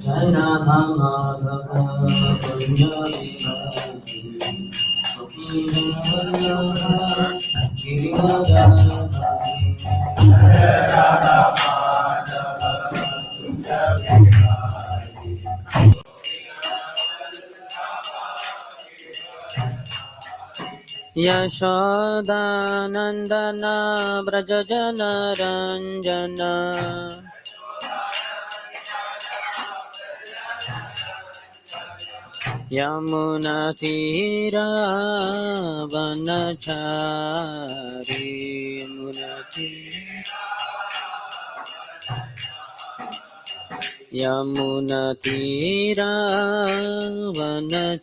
Jai Radha Madhava Kunja Vihari Gopina Vallabha Giridhara Yashoda Nandana Braja Jana Ranjana Yamuna Tira Vanachari Yamuna Tira Vanachari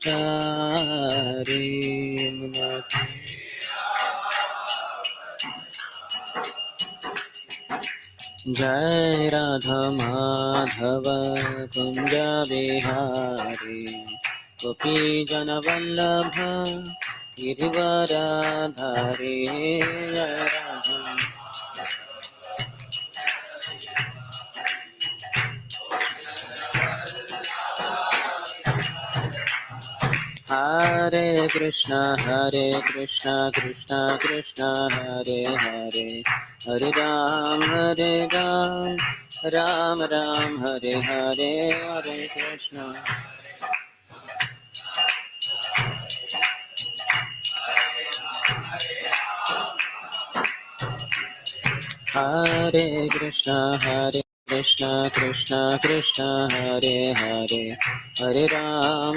Jai Radha Madhava Kunja Vihari Gopi Jana Vallabha Giridharadhari Jai Radha Hare Krishna Krishna Krishna Hare Hare Hare Ram Ram Ram Hare Hare Hare Krishna Hare Krishna Krishna Krishna Hare Hare Hare Ram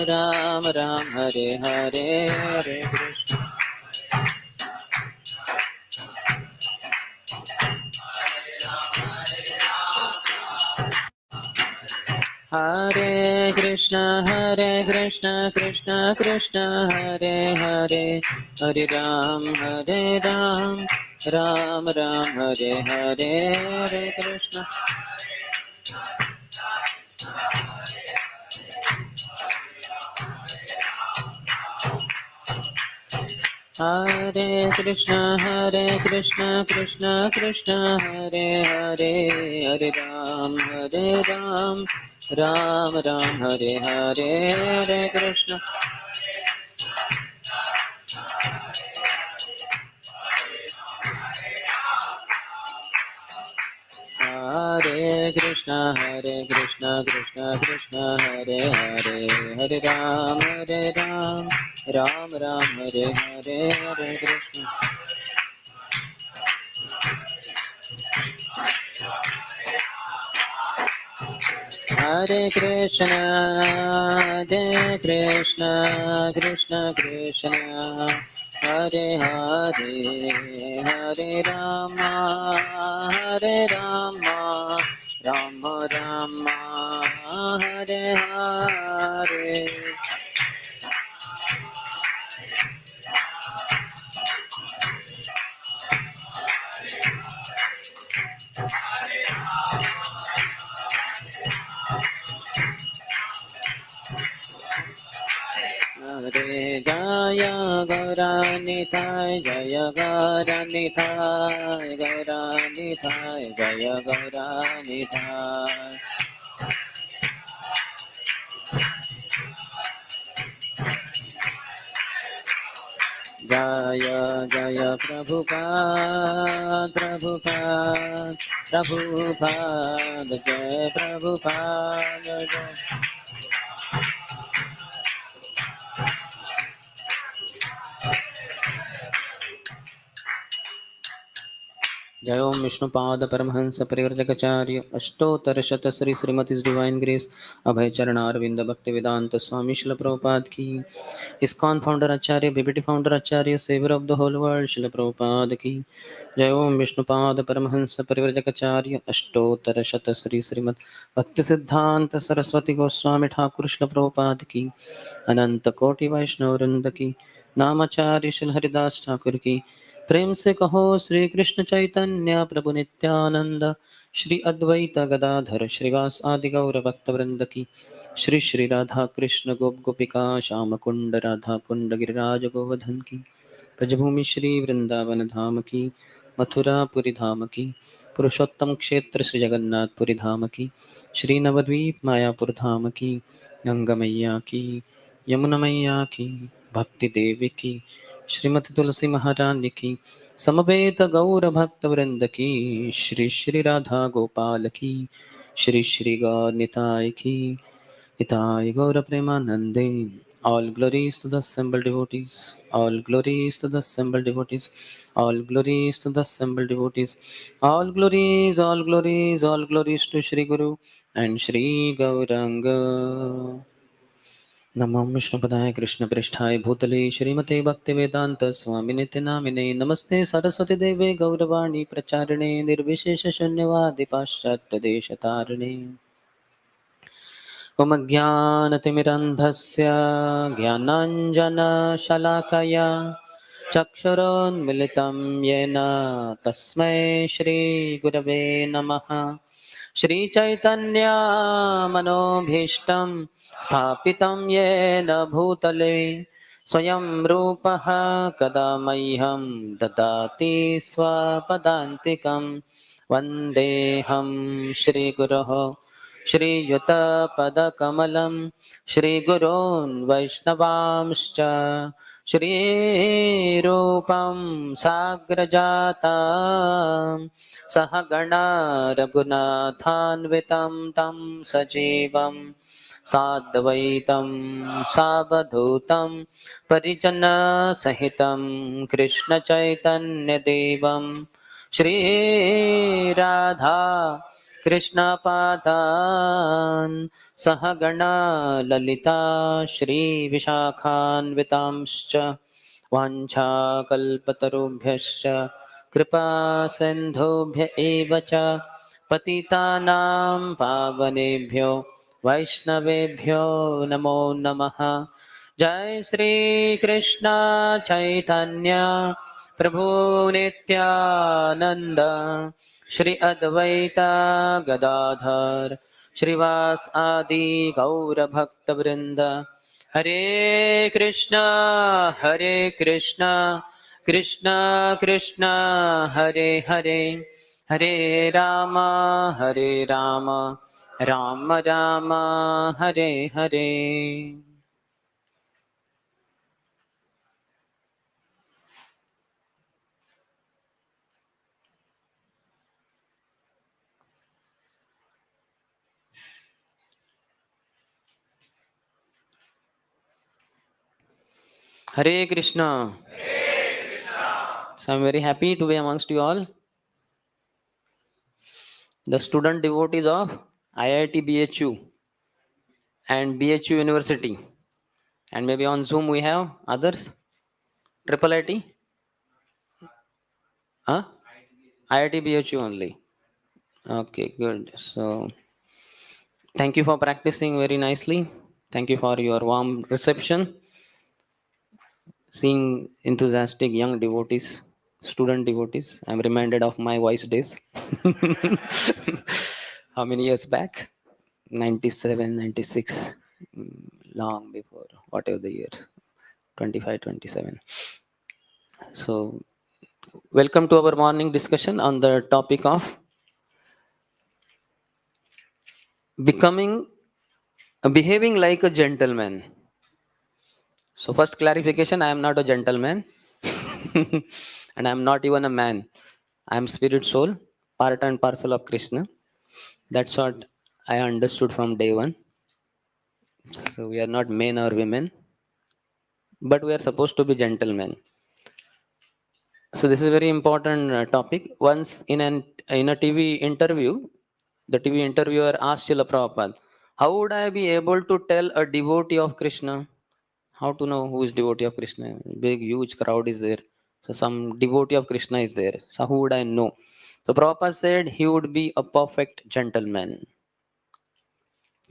Ram Ram Hare Hare Hare Krishna Hare Krishna Krishna Krishna Hare Hare Hare Ram Ram Ram Hare Hare Hare Krishna Hare Krishna Krishna Krishna Hare Hare Hare Ram Ram Ram Hare Hare Hare Krishna Hare Krishna Krishna Krishna Hare Hare Hare Ram Ram Ram Hare Hare Hare Krishna Hare Krishna Krishna Krishna Hare Hare Hare Rama Rama Rama Hare Hare Hare Jaya Gauranithai Jaya Gauranithai Jaya Gauranithai Jaya Jaya Prabhupada Jai Prabhupada जय ओम Vishnupad Paramhans Parivrajakacharya Ashtottara Shata Shri Shrimati divine grace Abhay Charanaravinda Bhakti Vedanta Swami Srila Prabhupada की ISKCON founder acharya BBT founder acharya saviour of the whole world Srila Prabhupada की जय ओम विष्णुपाद परमहंस परिव्रजकाचार्य अष्टोत्तर शत श्री श्रीमद भक्ति सिद्धांत सरस्वती गोस्वामी ठाकुर शिल प्रभुपाद की अनंत कोटि वैष्णव वृंद की नामाचार्य शिल हरिदास ठाकुर की प्रेम से कहो श्री कृष्ण चैतन्य प्रभु नित्यानंद श्री अद्वैत गदाधर श्रीवास आदि गौर भक्त वृंद की श्री श्री राधा कृष्ण गोप गोपिका श्याम कुंड राधा कुंड गिरिराज गोवर्धन की ब्रजभूमि श्री वृंदावन धाम की मथुरापुरी धाम की पुरुषोत्तम क्षेत्र श्री जगन्नाथपुरी धाम की श्री नवद्वीप मायापुर धाम की गंगा मैया की यमुना मैया की भक्ति देवी की श्रीमती तुलसी महारानी की समवेत गौर भक्त वृंद की श्री श्री राधा गोपाल की श्री श्री गौर निताय की निताय गौर प्रेमानंदे all glories to the assembled devotees all glories to the assembled devotees all glories to the assembled devotees all glories all glories to Shri Guru and Shri Gauranga नमो विष्णुपदाय कृष्णपृष्ठाय भूतले श्रीमते भक्तिवेदांत स्वामिनिति नामिने नमस्ते सरस्वती देवे गौरवाणी प्रचारिणे निर्विशेष शून्यवादि पाश्चात्य देशतारिणे ओम ज्ञानतिमिरन्धस्य ज्ञानाञ्जनशलाकया चक्षुरोन्मिलितं येन तस्मै श्रीगुरवे नमः श्रीचैतन्यमनोभीष्टं स्थापितं येन भूतले स्वयं रूपः कदा मह्यं ददाति स्वपदान्तिकं वन्देऽहं श्रीगुरोः श्रीयुतपदकमलं श्रीगुरोन् वैष्णवांश्च श्रीरूपं साग्रजातं सहगणा रघुनाथान्वितं तं सजीवं साद्वैतं सावधूतं परिजनसहितं कृष्णचैतन्यदेवं श्रीराधा कृष्णपादान् सहगणा ललिता श्रीविशाखान्वितांश्च वाञ्छाकल्पतरुभ्यश्च कृपासिन्धुभ्य एव च पतितानां पावनेभ्यो वैष्णवेभ्यो नमो नमः जय श्री कृष्ण चैतन्य प्रभु नित्यानंद श्री अद्वैता गदाधर श्रीवास आदि गौर भक्त वृंद हरे Krishna Krishna Krishna Hare Hare Hare Ram Ram Ram Hare Hare Hare Krishna. So I am very happy to be amongst you all. The student devotees of IIT BHU and BHU University. And maybe on Zoom we have others. Triple IT? Huh? IIT BHU only. Okay, good. So thank you for practicing very nicely. Thank you for your warm reception. Seeing enthusiastic young devotees, student devotees, I'm reminded of my voice days. How many years back? 97, 96, long before, whatever the year, 25, 27. So, welcome to our morning discussion on the topic of behaving like a gentleman. So, first clarification, I am not a gentleman and I am not even a man. I am spirit soul, part and parcel of Krishna. That's what I understood from day one. So, we are not men or women, but we are supposed to be gentlemen. So this is a very important topic. Once in a TV interview, the TV interviewer asked Srila Prabhupada, "How would I be able to tell a devotee of Krishna? How to know who is devotee of Krishna? Big huge crowd is there. So some devotee of Krishna is there. So who would I know?" So Prabhupada said he would be a perfect gentleman.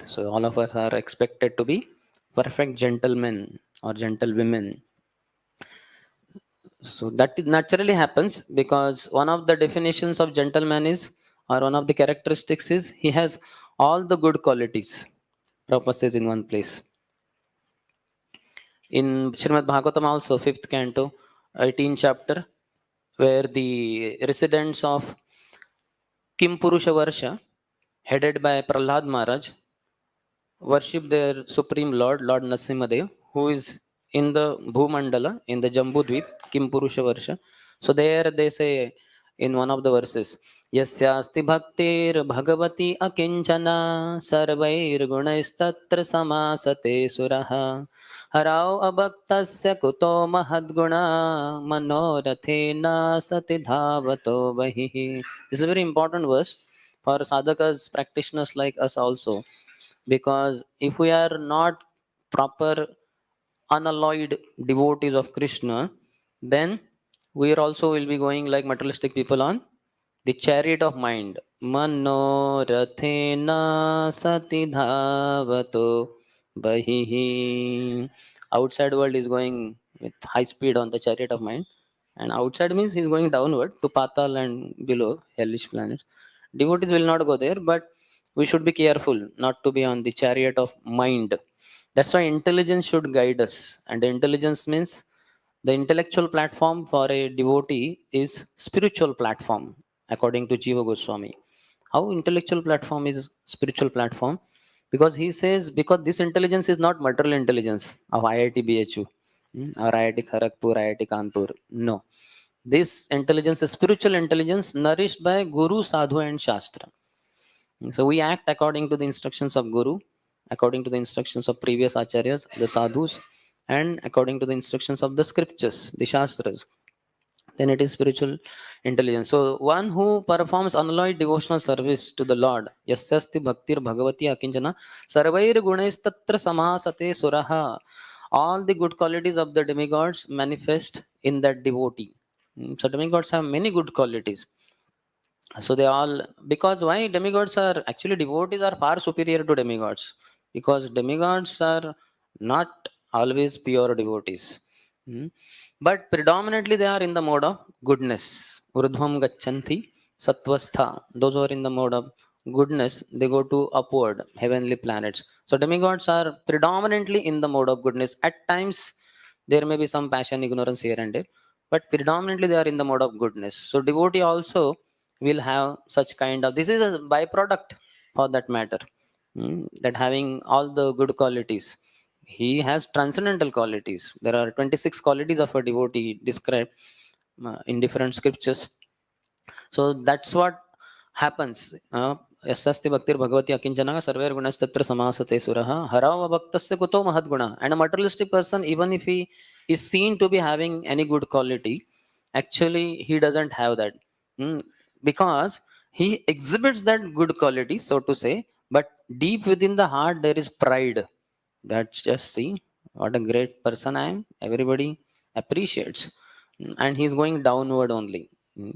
So all of us are expected to be perfect gentlemen or gentlewomen. So that naturally happens because one of the definitions of gentleman is, or one of the characteristics is, he has all the good qualities. Prabhupada says in one place. In Srimad Bhagavatam also, 5th canto, 18th chapter, where the residents of Kim Purusha Varsha, headed by Prahlad Maharaj, worship their supreme lord, Lord Nrsimhadev, who is in the Bhumandala, in the Jambu Dweep, Kim Purusha Varsha. So there they say in one of the verses, Yasyasti bhaktir bhagavati akinchana sarvair gunaistatra samasate suraha harao abhaktasya kuto mahadguna manorathena sati dhavato vahihi. This is a very important verse for sadhakas, practitioners like us also, because if we are not proper unalloyed devotees of Krishna, then we are also will be going like materialistic people on the chariot of mind. Manorathena sati dhavato bahihi. Outside world is going with high speed on the chariot of mind, and outside means he's going downward to patal and below hellish planets. Devotees will not go there, but we should be careful not to be on the chariot of mind. That's why intelligence should guide us. And the intelligence means the intellectual platform for a devotee is spiritual platform, according to Jiva Goswami. How intellectual platform is spiritual platform? Because he says, because this intelligence is not material intelligence of IIT BHU, or IIT Kharagpur, IIT Kanpur. No, this intelligence is spiritual intelligence nourished by Guru, Sadhu and Shastra. So we act according to the instructions of Guru, according to the instructions of previous acharyas, the sadhus, and according to the instructions of the scriptures, the shastras. Then it is spiritual intelligence. So one who performs unalloyed devotional service to the Lord, yasyasti bhaktir bhagavati akinjana, sarvair gunais tatra samahasate suraha. All the good qualities of the demigods manifest in that devotee. So demigods have many good qualities. So they all, because why demigods are actually, devotees are far superior to demigods, because demigods are not always pure devotees. Hmm. But predominantly they are in the mode of goodness. Urdhvam gacchanti satvastha. Those who are in the mode of goodness, they go to upward heavenly planets. So demigods are predominantly in the mode of goodness. At times there may be some passion, ignorance here and there, but predominantly they are in the mode of goodness. So devotee also will have such kind of, this is a byproduct for that matter. That having all the good qualities, he has transcendental qualities. There are 26 qualities of a devotee described in different scriptures. So that's what happens. Yasasti bhaktir bhagavati akinchana sarver gunastatra samasate suraha harava bhaktasya kuto mahadguna. And a materialistic person, even if he is seen to be having any good quality, actually he doesn't have that. Hmm. Because he exhibits that good quality, so to say, but deep within the heart there is pride. That's just, see what a great person I am, everybody appreciates. And he's going downward only. Hmm.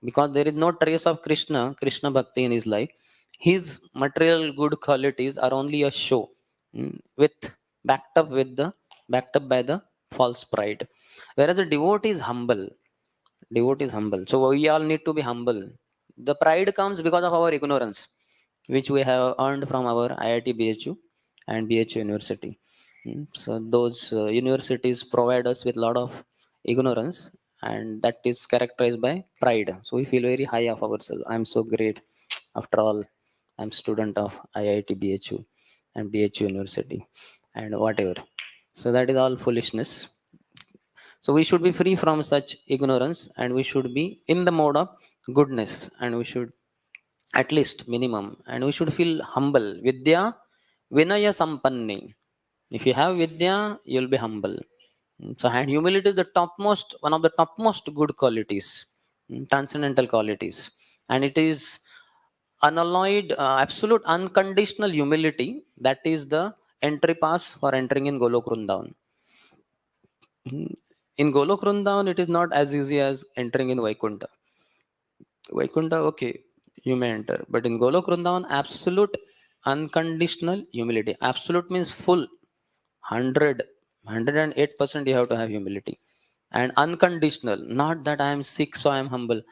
Because there is no trace of Krishna Bhakti in his life. His material good qualities are only a show, with backed up with the backed up by the false pride. Whereas a devotee is humble. Devotee is humble. So we all need to be humble. The pride comes because of our ignorance, which we have earned from our IIT BHU and BHU University. So those universities provide us with a lot of ignorance, and that is characterized by pride. So we feel very high of ourselves. I'm so great. After all, I'm student of IIT BHU and BHU University and whatever. So that is all foolishness. So we should be free from such ignorance, and we should be in the mode of goodness, and we should, at least minimum, and we should feel humble. Vidya Vinaya Sampanni. If you have Vidya, you'll be humble. So, and humility is the topmost, one of the topmost good qualities, transcendental qualities, and it is unalloyed, absolute, unconditional humility. That is the entry pass for entering in Golok Vrindavan. In Golok Vrindavan, it is not as easy as entering in Vaikuntha. Vaikuntha, okay, you may enter, but in Golok Vrindavan, absolute, unconditional humility. Absolute means full, 108% you have to have humility. And unconditional, not that I am sick, so I am humble.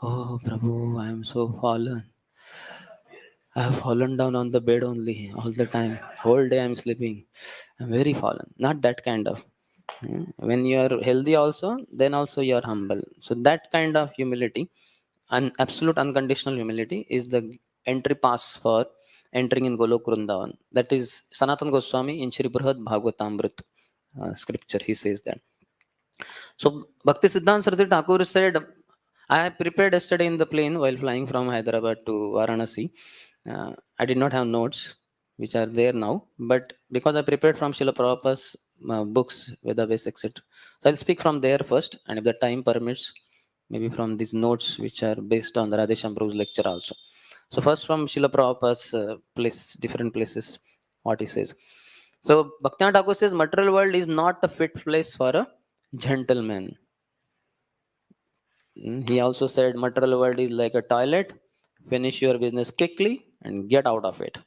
Oh, Prabhu, I am so fallen. I have fallen down on the bed only all the time. Whole day I'm sleeping. I'm very fallen. Not that kind of. When you are healthy also, then also you are humble. So that kind of humility, absolute unconditional humility, is the entry pass for entering in Golok Vrindavan. That is Sanatan Goswami in Shri Brihad Bhagavatamrit scripture. He says that. So Bhakti Siddhanta Saraswati Thakur said, I prepared yesterday in the plane while flying from Hyderabad to Varanasi. I did not have notes, which are there now, but because I prepared from Srila Prabhupada's books, Vedas, etc. So I'll speak from there first, and if the time permits, maybe from these notes, which are based on the Radhesham Prabhu's lecture also. So first from Srila Prabhupada's place, different places, what he says. So Bhaktivinoda Thakur says, material world is not a fit place for a gentleman. He also said material world is like a toilet. Finish your business quickly and get out of it.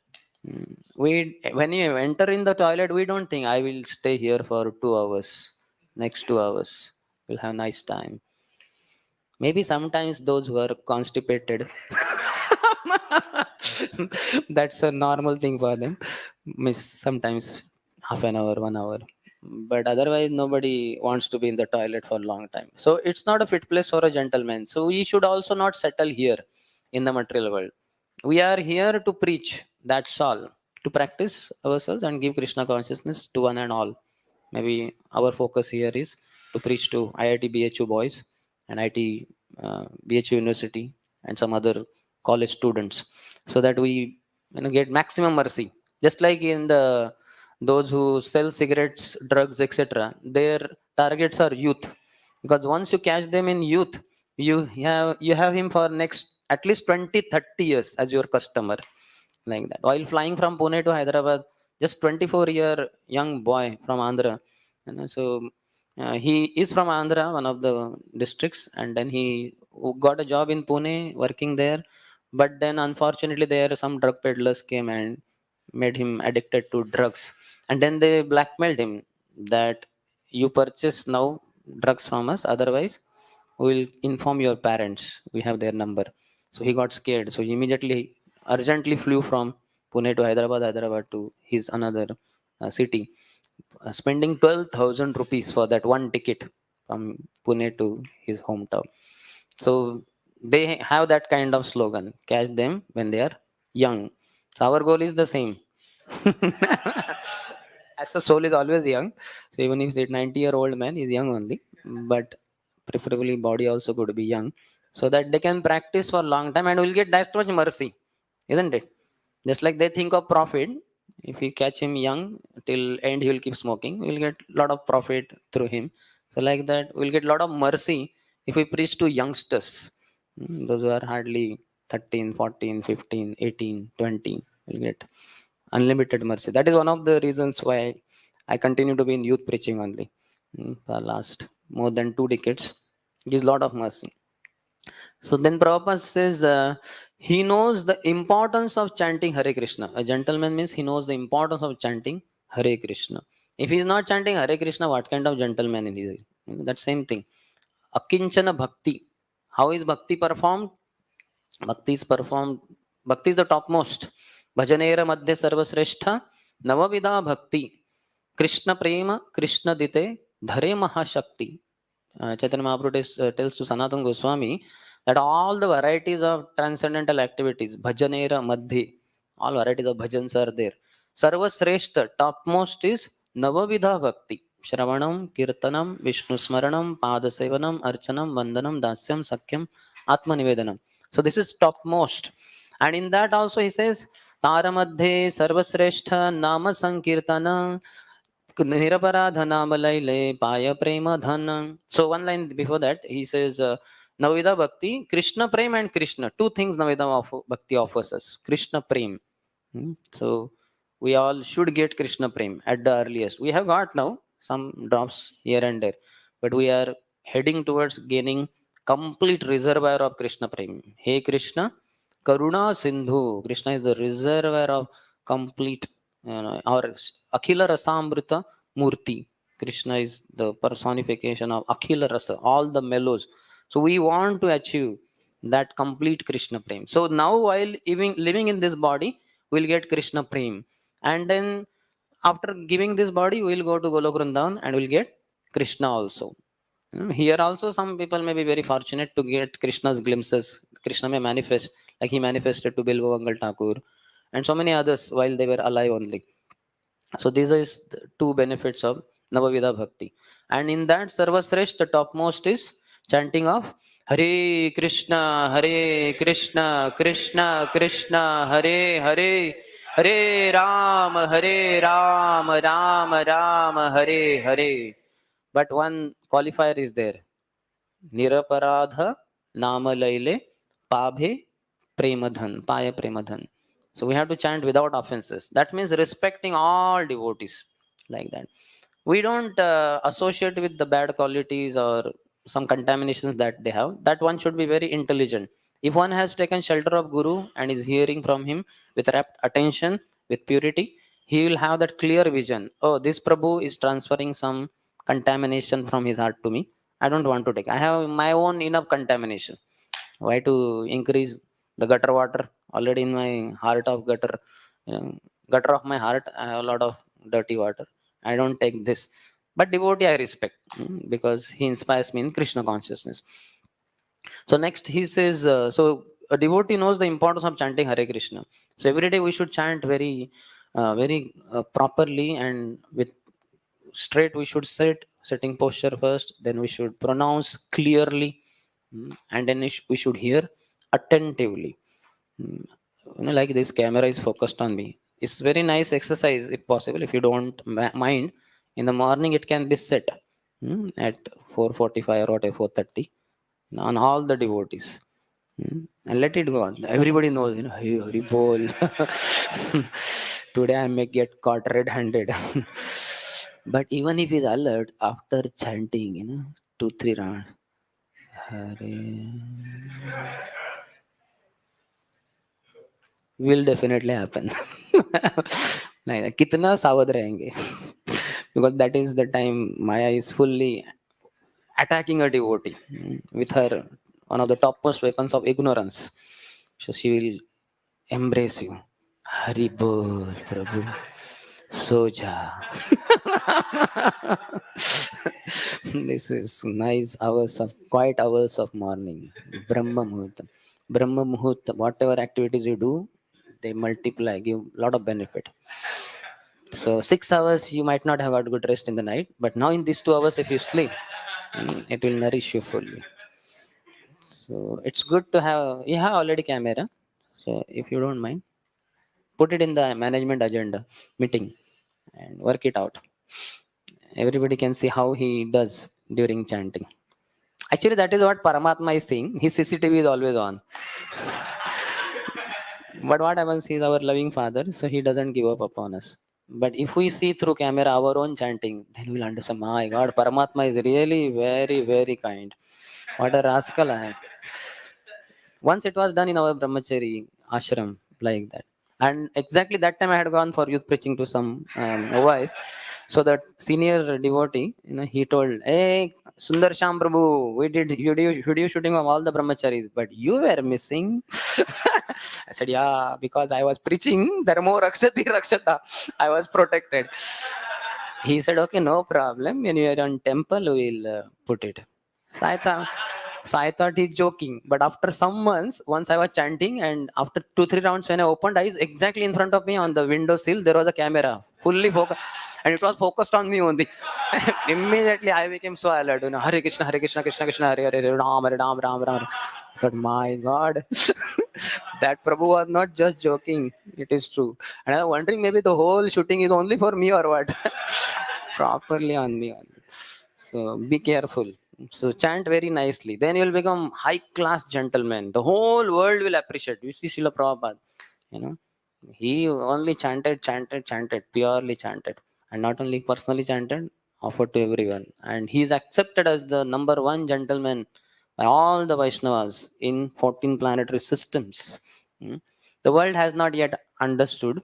We when you enter in the toilet, we don't think I will stay here for 2 hours. Next 2 hours, we'll have nice time. Maybe sometimes those who are constipated, that's a normal thing for them. Miss sometimes half an hour, 1 hour. But otherwise, nobody wants to be in the toilet for a long time. So it's not a fit place for a gentleman. So we should also not settle here in the material world. We are here to preach. That's all. To practice ourselves and give Krishna consciousness to one and all. Maybe our focus here is to preach to IIT BHU boys and IT BHU University and some other college students, so that we get maximum mercy. Just like in the those who sell cigarettes, drugs, etc., their targets are youth, because once you catch them in youth, you have him for next at least 20-30 years as your customer, like that. While flying from Pune to Hyderabad, just 24-year young boy from Andhra, so he is from Andhra, one of the districts, and then he got a job in Pune working there. But then unfortunately there some drug peddlers came and made him addicted to drugs, and then they blackmailed him that you purchase now drugs from us, otherwise we will inform your parents, we have their number. So he got scared, so he immediately urgently flew from Pune to Hyderabad, Hyderabad to his another city, spending 12,000 rupees for that one ticket from Pune to his hometown. So they have that kind of slogan, catch them when they are young. So our goal is the same. As the soul is always young, so even if it's a 90-year-old man is young only, but preferably body also could be young, so that they can practice for a long time and will get that much mercy, isn't it? Just like they think of profit, if we catch him young, till end he will keep smoking, we'll get a lot of profit through him. So like that we'll get a lot of mercy if we preach to youngsters. Those who are hardly 13, 14, 15, 18, 20 will get unlimited mercy. That is one of the reasons why I continue to be in youth preaching only, for last more than 2 decades. Gives a lot of mercy. So then Prabhupada says he knows the importance of chanting Hare Krishna. A gentleman means he knows the importance of chanting Hare Krishna. If he is not chanting Hare Krishna, what kind of gentleman is he? That same thing. Akinchana Bhakti. How is Bhakti performed? Bhakti is performed. Bhakti is the topmost. Bhajanera Madhya Sarvasreshtha Navavida Bhakti. Krishna Prema Krishna Dite Dhare Mahashakti. Chaitanya Mahaprabhu tells to Sanatana Goswami that all the varieties of transcendental activities, bhajanera madhi, all varieties of bhajans are there. Sarva Sreshta, topmost is Navavidha Bhakti. Shravanam, Kirtanam, Vishnu Smaranam, Padasevanam, Archanam, Vandanam, Dasyam, Sakyam, Atma Nivedanam. So this is topmost. And in that also he says, Tara Madhe, Sarva Sreshta, Nama Sankirtana. Niraparadhanamalaile paya prema dhana. So one line before that, he says, Navida Bhakti, Krishna Prem and Krishna. Two things Navida Bhakti offers us. Krishna Prem. So we all should get Krishna Prem at the earliest. We have got now some drops here and there, but we are heading towards gaining complete reservoir of Krishna Prem. Hey Krishna, Karuna Sindhu. Krishna is the reservoir of complete, or Akhila Rasamrita Murti. Krishna is the personification of Akhila Rasa, all the mellows. So we want to achieve that complete Krishna Prem. So now while living in this body, we'll get Krishna Prem. And then after giving this body, we'll go to Golok Vrindavan and we'll get Krishna also. Here also some people may be very fortunate to get Krishna's glimpses. Krishna may manifest, like he manifested to Bilva Vangal Thakur and so many others while they were alive only. So these is the two benefits of Navavida Bhakti. And in that Sarvasresh, the topmost is chanting of Hare Krishna, Hare Krishna, Krishna Krishna, Hare Hare, Hare Ram, Hare Ram, Ram Ram, Hare Hare. But one qualifier is there. Niraparadha Namalaile Pabhe Premadhan, Paya Premadhan. So we have to chant without offenses. That means respecting all devotees, like that. We don't associate with the bad qualities or some contaminations that they have. That one should be very intelligent. If one has taken shelter of Guru and is hearing from him with rapt attention, with purity, he will have that clear vision. Oh, this Prabhu is transferring some contamination from his heart to me. I don't want to take. I have my own enough contamination. Why to increase the gutter water? Already in my heart of gutter, gutter of my heart, I have a lot of dirty water. I don't take this. But devotee I respect, because he inspires me in Krishna consciousness. So next he says, so a devotee knows the importance of chanting Hare Krishna. So every day we should chant very properly and with straight. We should setting posture first. Then we should pronounce clearly, and then we should hear attentively. Mm, like this camera is focused on me. It's very nice exercise if possible. If you don't mind, in the morning it can be set at 4:45 or whatever, 4:30 on all the devotees. And let it go on. Everybody knows, hey, Hari Bol. Today I may get caught red-handed. But even if he's alert after chanting, 2-3 rounds, Hare will definitely happen. नहीं कितना सावध रहेंगे, because that is the time Maya is fully attacking a devotee with her one of the topmost weapons of ignorance. So she will embrace you. Hari Bol, Prabhu. Soja. This is nice hours of quiet hours of morning. Brahma Muhurta. Brahma Muhurta, whatever activities you do, they multiply, give a lot of benefit. So 6 hours you might not have got good rest in the night, but now in these 2 hours, if you sleep, it will nourish you fully. So it's good to have. You have already camera, so if you don't mind, put it in the management agenda meeting and work it out. Everybody can see how he does during chanting. Actually, that is what Paramatma is saying. His CCTV is always on. But what happens? He's our loving father, so he doesn't give up upon us. But if we see through camera our own chanting, then we'll understand, my God, Paramatma is really very, very kind. What a rascal I am. Once it was done in our brahmachari ashram, like that, and exactly that time I had gone for youth preaching to some voice. So that senior devotee, he told, hey Sundarshyam Prabhu, we did video shooting of all the brahmacharis, but you were missing. I said, yeah, because I was preaching dharmo rakshati rakshata, I was protected. He said, okay, no problem, when you are on temple we'll put it. So I thought he's joking. But after some months, once I was chanting, and after 2-3 rounds, when I opened eyes, exactly in front of me on the window sill, there was a camera, fully focused, and it was focused on me only. Immediately, I became so alert. Hare Krishna, Hare Krishna, Krishna Krishna, Hare Hare, Ram, Hare Ram, Ram Ram. I thought, my God, that Prabhu was not just joking. It is true. And I was wondering, maybe the whole shooting is only for me or what. properly on me only. So be careful. So chant very nicely. Then you'll become high class gentleman. The whole world will appreciate. You see Srila Prabhupada, you know, he only chanted, purely chanted. And not only personally chanted, offered to everyone. And he is accepted as the number one gentleman by all the Vaishnavas in 14 planetary systems. Hmm. The world has not yet understood.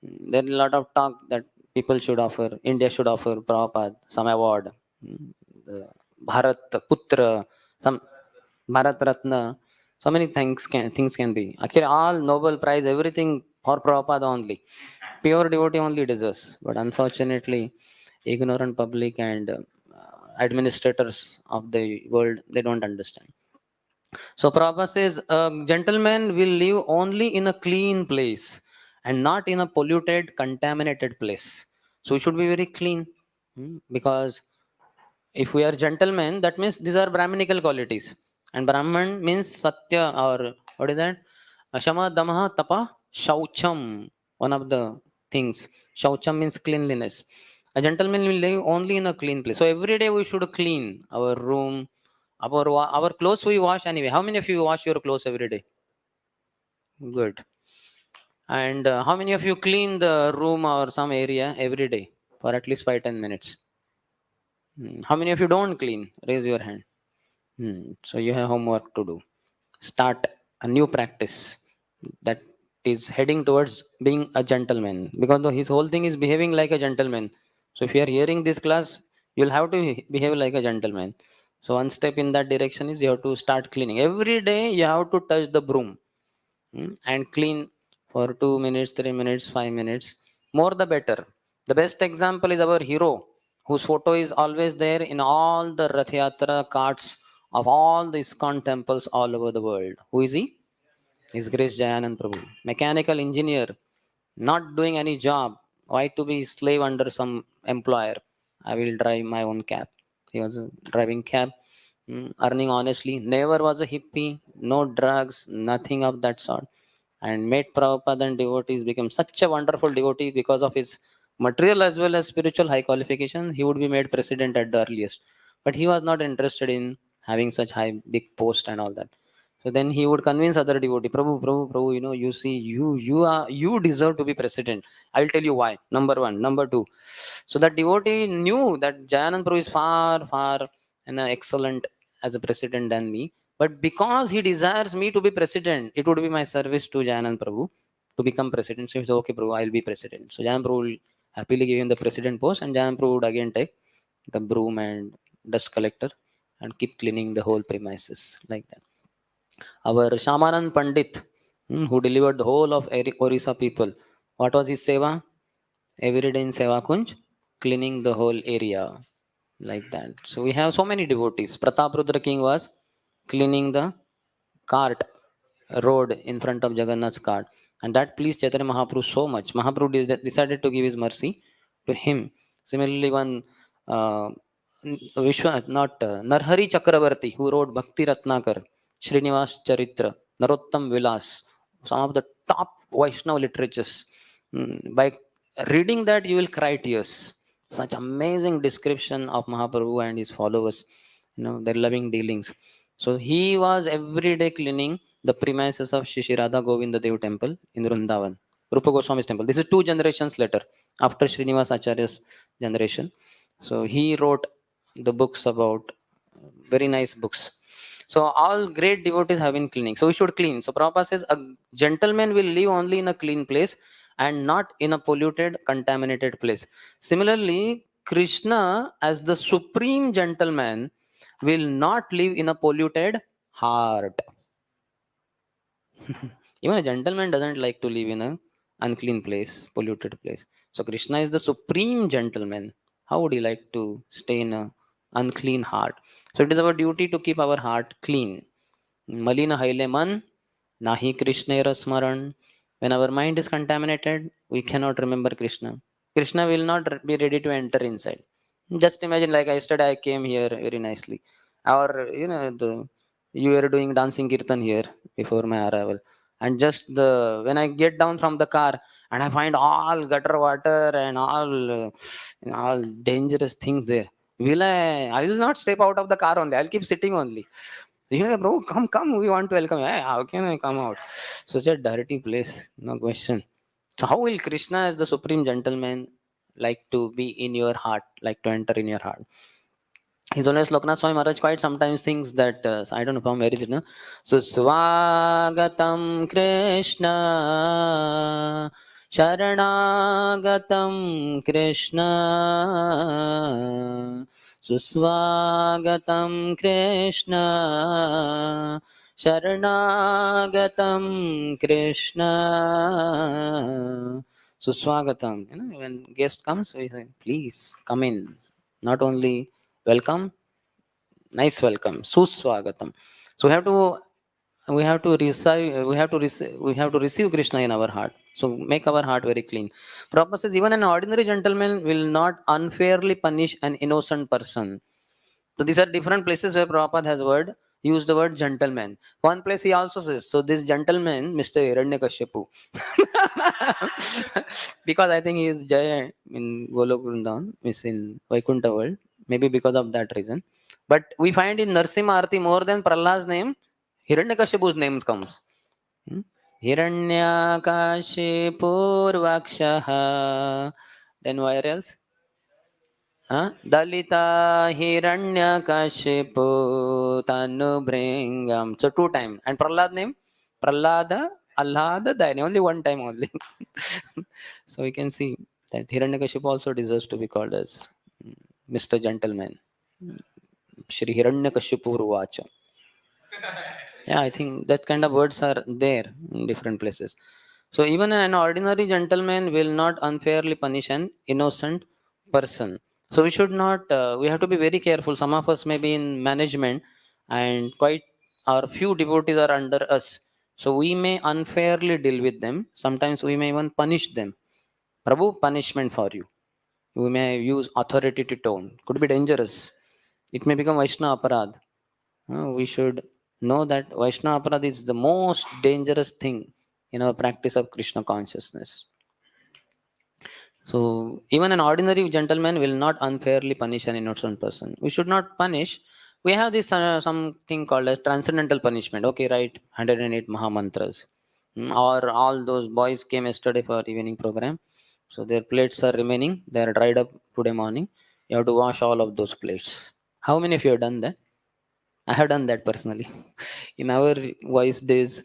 There is a lot of talk that people should offer, India should offer Prabhupada some award, the Bharat Putra, some Bharat Ratna. So many things can be. Actually, all Nobel Prize, everything for Prabhupada only. Pure devotee only deserves. But unfortunately, ignorant public and administrators of the world, they don't understand. So Prabhupada says, a gentleman will live only in a clean place and not in a polluted, contaminated place. So we should be very clean, because if we are gentlemen, that means these are Brahminical qualities. And Brahman means Satya, or what is that? Shama, Damaha, Tapa, Shaucham. One of the things. Shaucham means cleanliness. A gentleman will live only in a clean place. So every day we should clean our room, our clothes we wash anyway. How many of you wash your clothes every day? Good. And how many of you clean the room or some area every day for at least 5-10 minutes? How many of you don't clean? Raise your hand. So you have homework to do. Start a new practice that is heading towards being a gentleman, because his whole thing is behaving like a gentleman. So if you are hearing this class, you'll have to behave like a gentleman. So one step in that direction is you have to start cleaning. Every day you have to touch the broom, and clean for 2 minutes, 3 minutes, 5 minutes. More the better. The best example is our hero, whose photo is always there in all the Rath Yatra carts of all the ISKCON temples all over the world. Who is he? His Grace Jayanand Prabhu. Mechanical engineer, not doing any job. Why to be slave under some employer? I will drive my own cab. He was driving cab, earning honestly, never was a hippie, no drugs, nothing of that sort, and made Prabhupada and devotees become such a wonderful devotee because of his material as well as spiritual high qualification. He would be made president at the earliest, but he was not interested in having such high big post and all that. So then he would convince other devotee, Prabhu, you see, you deserve to be president. I'll tell you why. Number one, number two. So that devotee knew that Jayanand Prabhu is far, far and excellent as a president than me. But because he desires me to be president, it would be my service to Jayanand Prabhu to become president. So he said, okay, Prabhu, I'll be president. So Jayanand Prabhu will happily give him the president post, and Jayanand Prabhu would again take the broom and dust collector and keep cleaning the whole premises like that. Our Shamanand Pandit, who delivered the whole of Orissa people, what was his seva? Every day in Seva Kunj, cleaning the whole area like that. So we have so many devotees. Prataprudra King was cleaning the cart road in front of Jagannath's cart, and that pleased Chaitanya Mahaprabhu so much. Mahaprabhu decided to give his mercy to him. Similarly, one not Narhari Chakravarti, who wrote Bhakti Ratnakar, Srinivas Charitra, Narottam Vilas, some of the top Vaishnava literatures. By reading that, you will cry tears. Such amazing description of Mahaprabhu and his followers, their loving dealings. So he was every day cleaning the premises of Shri Radha Govinda Dev temple in Vrindavan, Rupa Goswami's temple. This is 2 generations later, after Srinivas Acharya's generation. So he wrote the books about, very nice books. So all great devotees have been cleaning. So we should clean. So Prabhupada says a gentleman will live only in a clean place and not in a polluted, contaminated place. Similarly, Krishna, as the supreme gentleman, will not live in a polluted heart. Even a gentleman doesn't like to live in a unclean place, polluted place. So Krishna is the supreme gentleman. How would he like to stay in a unclean heart? So it is our duty to keep our heart clean. Malina haile man, nahi Krishna smaran. When our mind is contaminated, we cannot remember Krishna. Krishna will not be ready to enter inside. Just imagine, like yesterday, I came here very nicely. Or, you were doing dancing kirtan here before my arrival. And just when I get down from the car and I find all gutter water and all dangerous things there. Will I? I will not step out of the car only. I'll keep sitting only. Yeah, bro, come. We want to welcome. Yeah, how can I come out? Such a dirty place, no question. So how will Krishna, as the supreme gentleman, like to be in your heart, like to enter in your heart? His Holiness Loknath Swami Maharaj quite sometimes thinks that, I don't know from where is it, no? So, Swagatam Krishna, Sharanagatam Krishna, Suswagatam Krishna, Sharanagatam Krishna, Suswagatam. You know, when guest comes, we say, please come in. Not only welcome, nice welcome, suswagatam. So we have to receive Krishna in our heart, so make our heart very clean. Prabhupada says even an ordinary gentleman will not unfairly punish an innocent person. So these are different places where Prabhupada has used the word gentleman. One place he also says, so this gentleman, Mr. Hiranyakashipu, because I think he is Jaya in Golok Vrindavan, means in Vaikuntha world, maybe because of that reason. But we find in Narsimha Arti more than Prahlad's name, Hiranyakashipu's name comes. Hmm? Hiranyakashipurvakshaha. Then where else? Dalita Hiranyakashipu Tanubringam. So two times. And Prahlad name? Prahlada, Allada, Dayani. Only one time only. So we can see that Hiranyakashipu also deserves to be called as Mr. Gentleman. Shri Hiranyakashipu Ruvacha. Yeah, I think that kind of words are there in different places. So even an ordinary gentleman will not unfairly punish an innocent person. So we should not. We have to be very careful. Some of us may be in management, and quite our few devotees are under us. So we may unfairly deal with them. Sometimes we may even punish them. Prabhu, punishment for you. We may use authoritative tone. Could be dangerous. It may become Vaishnava aparad. We should know that Vaishnava Aparad is the most dangerous thing in our practice of Krishna consciousness. So, even an ordinary gentleman will not unfairly punish an innocent person. We should not punish. We have this something called as transcendental punishment. Okay, right, 108 Mahamantras. Or all those boys came yesterday for evening program. So, their plates are remaining. They are dried up today morning. You have to wash all of those plates. How many of you have done that? I have done that personally. In our voice days,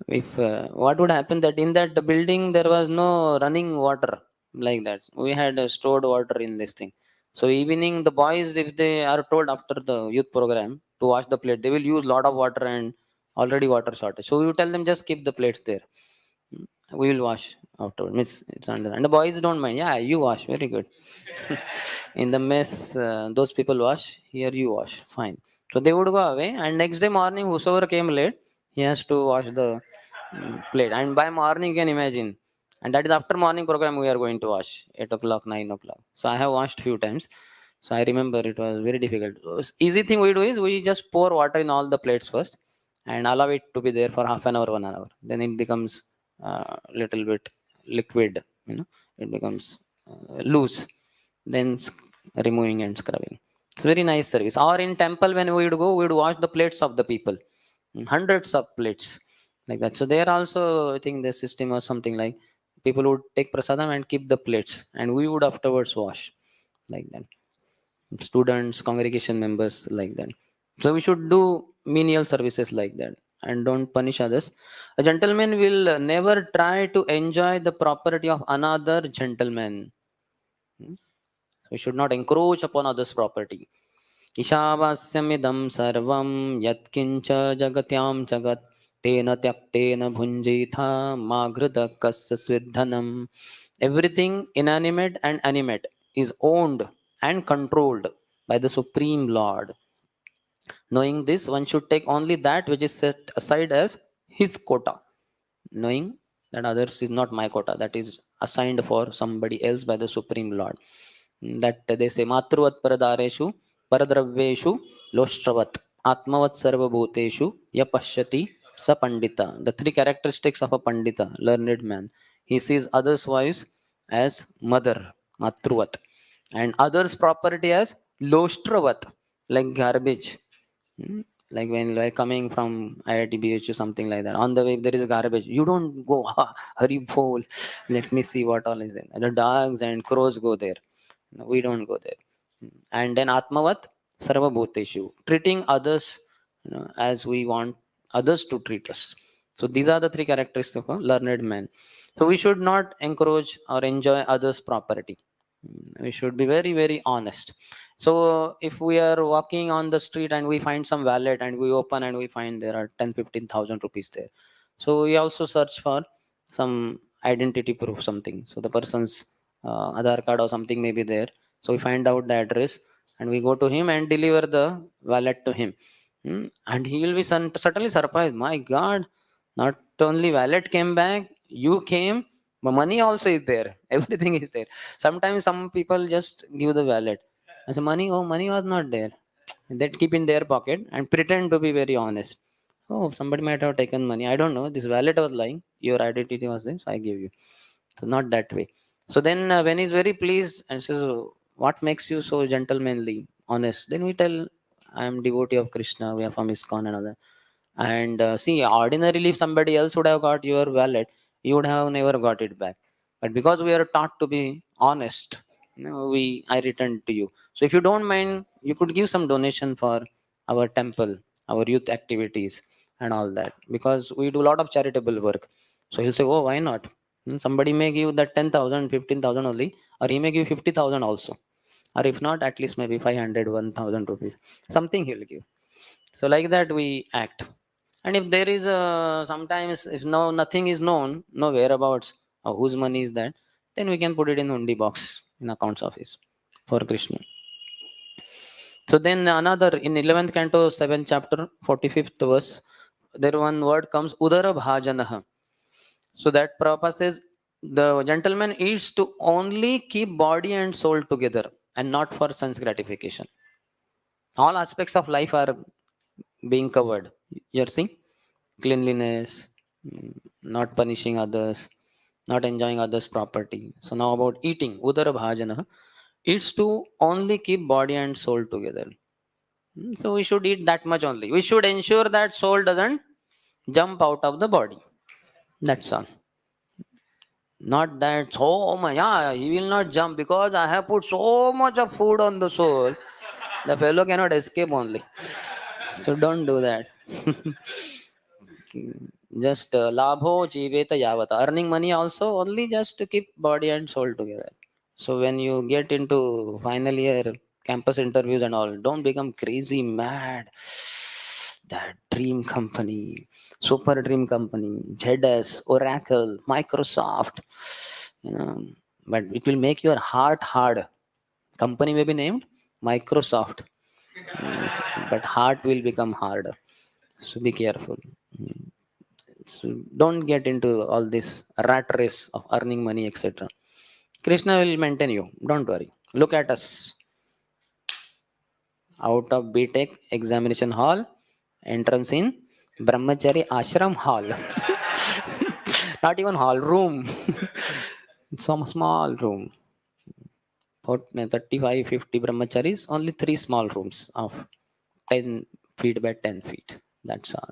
if what would happen that in that building there was no running water like that. We had stored water in this thing. So evening the boys, if they are told after the youth program to wash the plate, they will use lot of water and already water shortage. So you tell them just keep the plates there. We will wash afterward. Miss, it's under. And the boys don't mind. Yeah, you wash. Very good. In the mess, those people wash. Here you wash. Fine. So they would go away. And next day morning, whosoever came late, he has to wash the plate. And by morning, you can imagine. And that is after morning program we are going to wash. 8 o'clock, 9 o'clock. So I have washed few times. So I remember it was very difficult. Easy thing we do is we just pour water in all the plates first and allow it to be there for half an hour, 1 hour. Then it becomes little bit liquid, it becomes loose. Then removing and scrubbing. It's very nice service. Or in temple when we would go, we would wash the plates of the people, hundreds of plates like that. So there also, I think the system was something like people would take prasadam and keep the plates, and we would afterwards wash like that. Students, congregation members like that. So we should do menial services like that and don't punish others. A gentleman will never try to enjoy the property of another gentleman. Hmm? We should not encroach upon others' property. Ishavasyamidam sarvam yatkincha jagatyam jagat tena tyaptena bhunjitha maghruta kasya svidhanam. Everything inanimate and animate is owned and controlled by the Supreme Lord. Knowing this, one should take only that which is set aside as his quota. Knowing that others is not my quota, that is assigned for somebody else by the Supreme Lord. That they say, Matruvat paradareshu, paradraveshu, loshtravat, atmavat sarvabhuteshu, yapashyati, sa pandita. The three characteristics of a pandita, learned man. He sees others' wives as mother, matruvat, and others' property as lostravat, like garbage. Hmm? Like when like coming from IIT BH or something like that. On the way, if there is garbage, you don't go, hurry, bowl. Let me see what all is in. The dogs and crows go there. No, we don't go there. And then Atmavat, Sarva Bhuteshu, treating others, as we want others to treat us. So these are the three characteristics of a learned man. So we should not encourage or enjoy others' property. We should be very, very honest. So if we are walking on the street and we find some wallet and we open and we find there are 10, 15,000 rupees there. So we also search for some identity proof, something. So the person's Aadhaar card or something may be there. So we find out the address and we go to him and deliver the wallet to him. And he will be certainly surprised. My God, not only wallet came back, you came, but money also is there. Everything is there. Sometimes some people just give the wallet. I say, money, oh, money was not there. They keep in their pocket and pretend to be very honest. Oh, somebody might have taken money. I don't know. This wallet was lying. Your identity was this. I give you. So not that way. So then when he's very pleased and says, "Oh, what makes you so gentlemanly, honest?" Then we tell, I am devotee of Krishna. We are from ISKCON and other. And see, ordinarily, if somebody else would have got your wallet, you would have never got it back. But because we are taught to be honest, I return to you. So if you don't mind, you could give some donation for our temple, our youth activities, and all that. Because we do a lot of charitable work. So he'll say, oh, why not? Somebody may give that 10,000, 15,000 only, or he may give 50,000 also. Or if not, at least maybe 500, 1,000 rupees. Something he'll give. So like that we act. And if there is sometimes if no nothing is known, no whereabouts or whose money is that, then we can put it in hundi box in accounts office for Krishna. So then another in 11th canto 7th chapter 45th verse, there one word comes udara bhajanah. So that Prabhupada says the gentleman eats to only keep body and soul together and not for sense gratification. All aspects of life are being covered. You're seeing cleanliness, not punishing others, not enjoying others' property. So now about eating, udara bhajana, it's to only keep body and soul together. So we should eat that much only. We should ensure that soul doesn't jump out of the body. That's all. Not that so much. Yeah, he will not jump because I have put so much of food on the soul. The fellow cannot escape only. So don't do that. Just labho jiveta yavata, earning money also only just to keep body and soul together. So when you get into final year campus interviews and all, don't become crazy mad. That dream company, super dream company, ZS, Oracle, Microsoft, you know, but it will make your heart hard. Company may be named Microsoft, but heart will become hard. So be careful. So don't get into all this rat race of earning money, etc. Krishna will maintain you. Don't worry. Look at us. Out of BTech examination hall, entrance in Brahmachari Ashram Hall. Not even hall, room. Some small room. About 35, 50 brahmacharis, only three small rooms of 10 feet by 10 feet. That's all.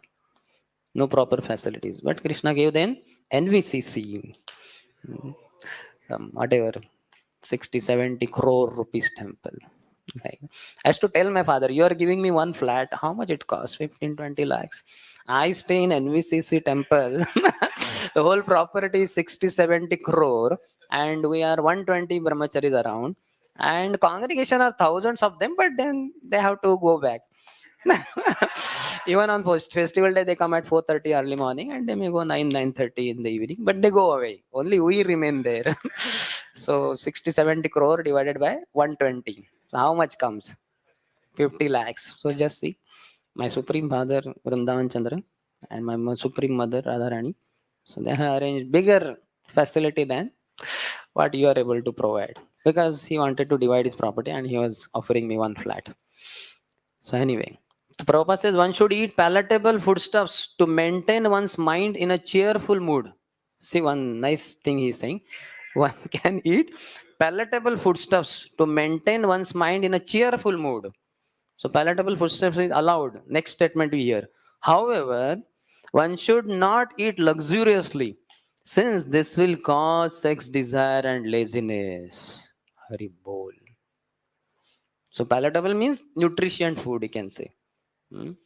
No proper facilities. But Krishna gave them NVCC. Whatever, 60, 70 crore rupees temple. Like, I used to tell my father, you are giving me one flat, how much it costs? 15, 20 lakhs. I stay in NVCC temple. The whole property is 60, 70 crore, and we are 120 brahmacharis around, and congregation are thousands of them, but then they have to go back. Even on post festival day, they come at 4:30 early morning and they may go 9:30 in the evening, but they go away. Only we remain there. So 60, 70 crore divided by 120. So how much comes? 50 lakhs. So just see, my Supreme Father Vrindavan Chandra and my Supreme Mother Radharani. So they have arranged bigger facility than what you are able to provide, because he wanted to divide his property and he was offering me one flat. So anyway, the Prabhupada says one should eat palatable foodstuffs to maintain one's mind in a cheerful mood. See, one nice thing he's saying, one can eat palatable foodstuffs to maintain one's mind in a cheerful mood. So palatable foodstuffs is allowed. Next statement we hear. However, one should not eat luxuriously, since this will cause sex desire and laziness. Hari bol. So palatable means nutrient food, you can say.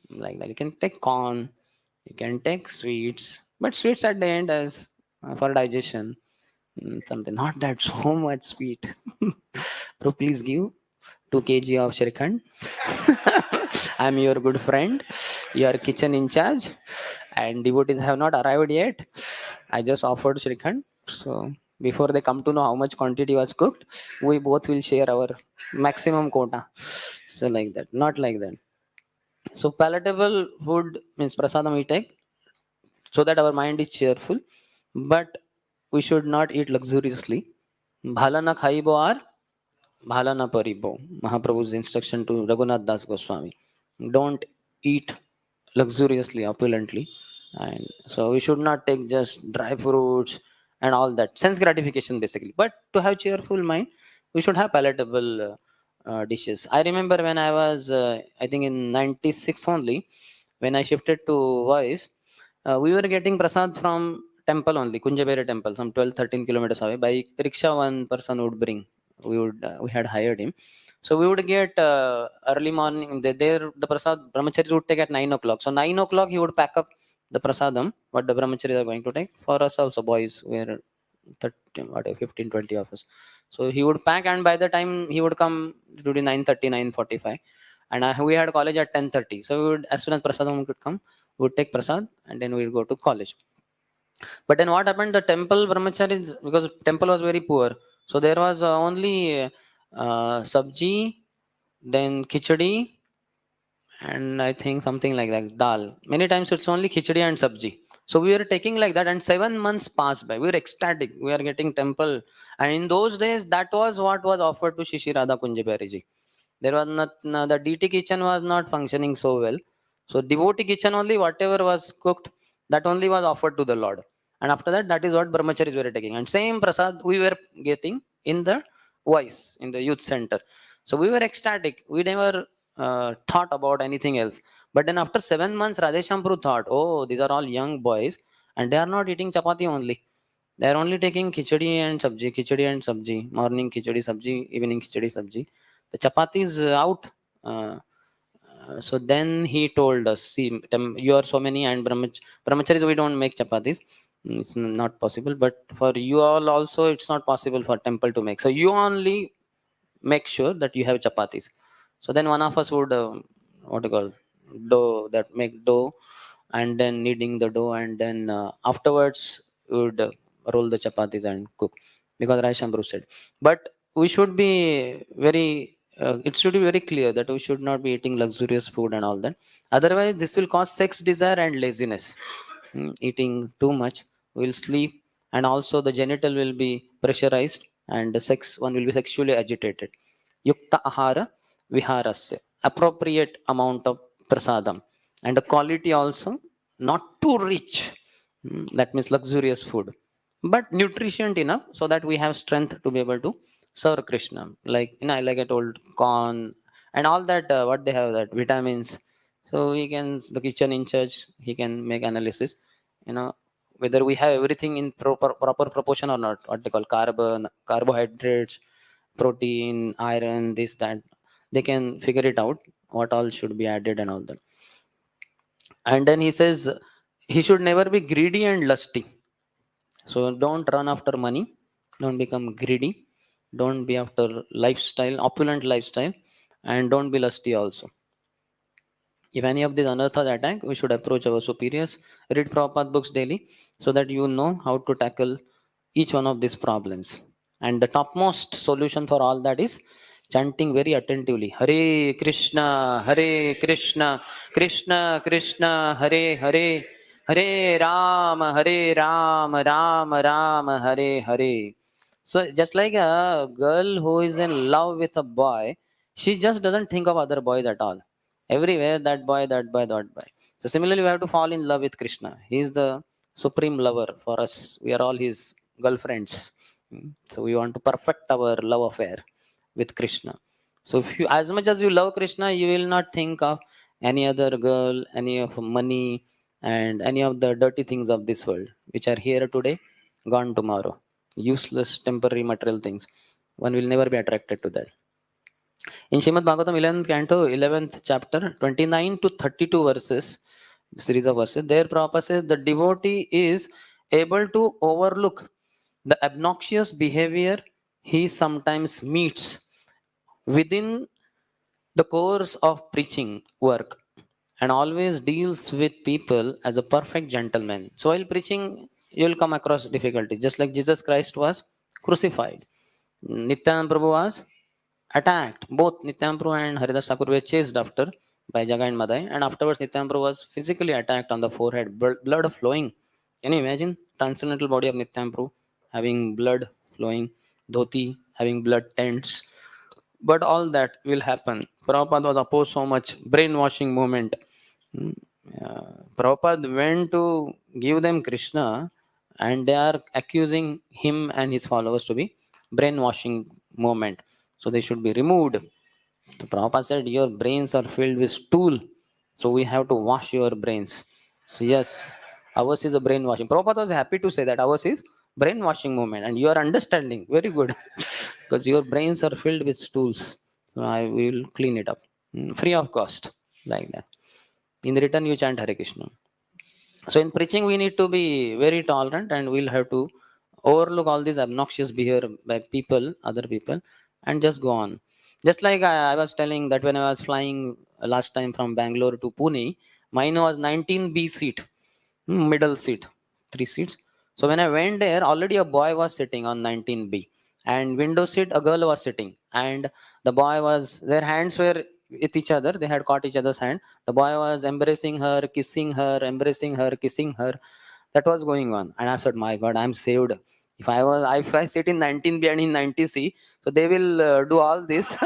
Like that. You can take corn, you can take sweets, but sweets at the end as for digestion. Something not that so much sweet. Bro, please give 2 kg of Shrikhand. I'm your good friend, your kitchen in charge, and devotees have not arrived yet. I just offered Shrikhand. So before they come to know how much quantity was cooked, we both will share our maximum quota. So like that, not like that. So palatable food means prasadam we take so that our mind is cheerful, but we should not eat luxuriously. Bhala na khaibo or bhala na paribo. Mahaprabhu's instruction to Raghunath Das Goswami. Don't eat luxuriously, opulently. And so we should not take just dry fruits and all that. Sense gratification basically. But to have cheerful mind, we should have palatable dishes. I remember when I was, I think in 96 only, when I shifted to voice, we were getting prasad from temple only, Kunjabere temple, some 12-13 kilometers away. By rickshaw, one person would bring. We had hired him. So we would get early morning. There, the prasad brahmacharis would take at 9 o'clock. So 9 o'clock, he would pack up the prasadam, what the brahmacharis are going to take. For us also, boys, we are 30, whatever, 15, 20 of us. So he would pack, and by the time he would come, it would be 9:30, 9:45. And we had college at 10:30. So we would, as soon as prasadam could come, we would take prasad, and then we would go to college. But then what happened? The temple brahmacharis, because temple was very poor, so there was only sabji, then khichdi, and I think something like that, dal. Many times it's only khichdi and sabji. So we were taking like that, and 7 months passed by. We were ecstatic. We are getting temple, and in those days, that was what was offered to Shishi Radha Kunjabariji. There was not, no, the DT kitchen was not functioning so well. So devotee kitchen only, whatever was cooked, that only was offered to the Lord. And after that, that is what brahmacharis were taking. And same prasad we were getting in the voice, in the youth center. So we were ecstatic. We never thought about anything else. But then after 7 months, Radheshampuru thought, oh, these are all young boys, and they are not eating chapati only. They are only taking khichdi and sabji, morning khichdi sabji, evening khichdi sabji. The chapati is out. Uh, so then he told us, see, you are so many, and brahmacharis, we don't make chapatis. It's not possible. But for you all also, it's not possible for temple to make. So you only make sure that you have chapatis. So then one of us would, what do you call, dough, that make dough, and then kneading the dough, and then afterwards we would roll the chapatis and cook, because Rai Shambru said. But we should be very, it should be very clear that we should not be eating luxurious food and all that. Otherwise, this will cause sex desire and laziness. Eating too much, will sleep, and also the genital will be pressurized, and the sex one will be sexually agitated. Yukta ahara viharasya, appropriate amount of prasadam, and the quality also not too rich. That means luxurious food, but nutrient enough so that we have strength to be able to serve Krishna. Like, like I told, corn and all that. What they have, that vitamins. So we can, the kitchen in church, he can make analysis. You know whether we have everything in proper proportion or not. What they call carbohydrates, protein, iron, this that. They can figure it out, what all should be added and all that. And then he says he should never be greedy and lusty. So don't run after money, don't become greedy, don't be after lifestyle, opulent lifestyle, and don't be lusty also. If any of these anarthas attack, we should approach our superiors, read Prabhupada books daily, so that you know how to tackle each one of these problems. And the topmost solution for all that is chanting very attentively. Hare Krishna, Hare Krishna, Krishna Krishna, Hare Hare, Hare Ram, Hare Ram, Ram Ram, Hare Hare. So just like a girl who is in love with a boy, she just doesn't think of other boys at all. Everywhere that boy, that boy, that boy. So similarly, we have to fall in love with Krishna. He is the supreme lover for us. We are all his girlfriends. So we want to perfect our love affair with Krishna. So if you, as much as you love Krishna, you will not think of any other girl, any of money, and any of the dirty things of this world, which are here today, gone tomorrow. Useless temporary material things. One will never be attracted to that. In Srimad Bhagavatam 11th canto, 11th chapter, 29 to 32 verses, series of verses, there Prabhupada says the devotee is able to overlook the obnoxious behavior he sometimes meets within the course of preaching work, and always deals with people as a perfect gentleman. So while preaching, you will come across difficulties, just like Jesus Christ was crucified. Nityananda Prabhu was attacked. Both Nityananda Prabhu and Haridas Thakur were chased after by Jagai and Madai, and afterwards Nityananda Prabhu was physically attacked on the forehead, blood flowing. Can you imagine transcendental body of Nityananda Prabhu having blood flowing, dhoti having blood tents? But all that will happen. Prabhupada was opposed so much, brainwashing movement. Hmm. Prabhupada went to give them Krishna, and they are accusing him and his followers to be brainwashing movement. So they should be removed. So Prabhupada said, your brains are filled with stool, so we have to wash your brains. So yes, ours is a brainwashing. Prabhupada was happy to say that ours is brainwashing movement, and you are understanding very good because your brains are filled with stools. So I will clean it up, free of cost, like that. In return, you chant Hare Krishna. So in preaching, we need to be very tolerant, and we'll have to overlook all these obnoxious behavior by people, other people, and just go on. Just like I was telling that when I was flying last time from Bangalore to Pune, mine was 19B seat, middle seat, three seats. So when I went there, already a boy was sitting on 19B, and window seat a girl was sitting, and the boy was, their hands were with each other. They had caught each other's hand. The boy was embracing her, kissing her, embracing her, kissing her. That was going on, and I said, "My God, I'm saved." If I sit in 19B and in 90C, so they will do all this.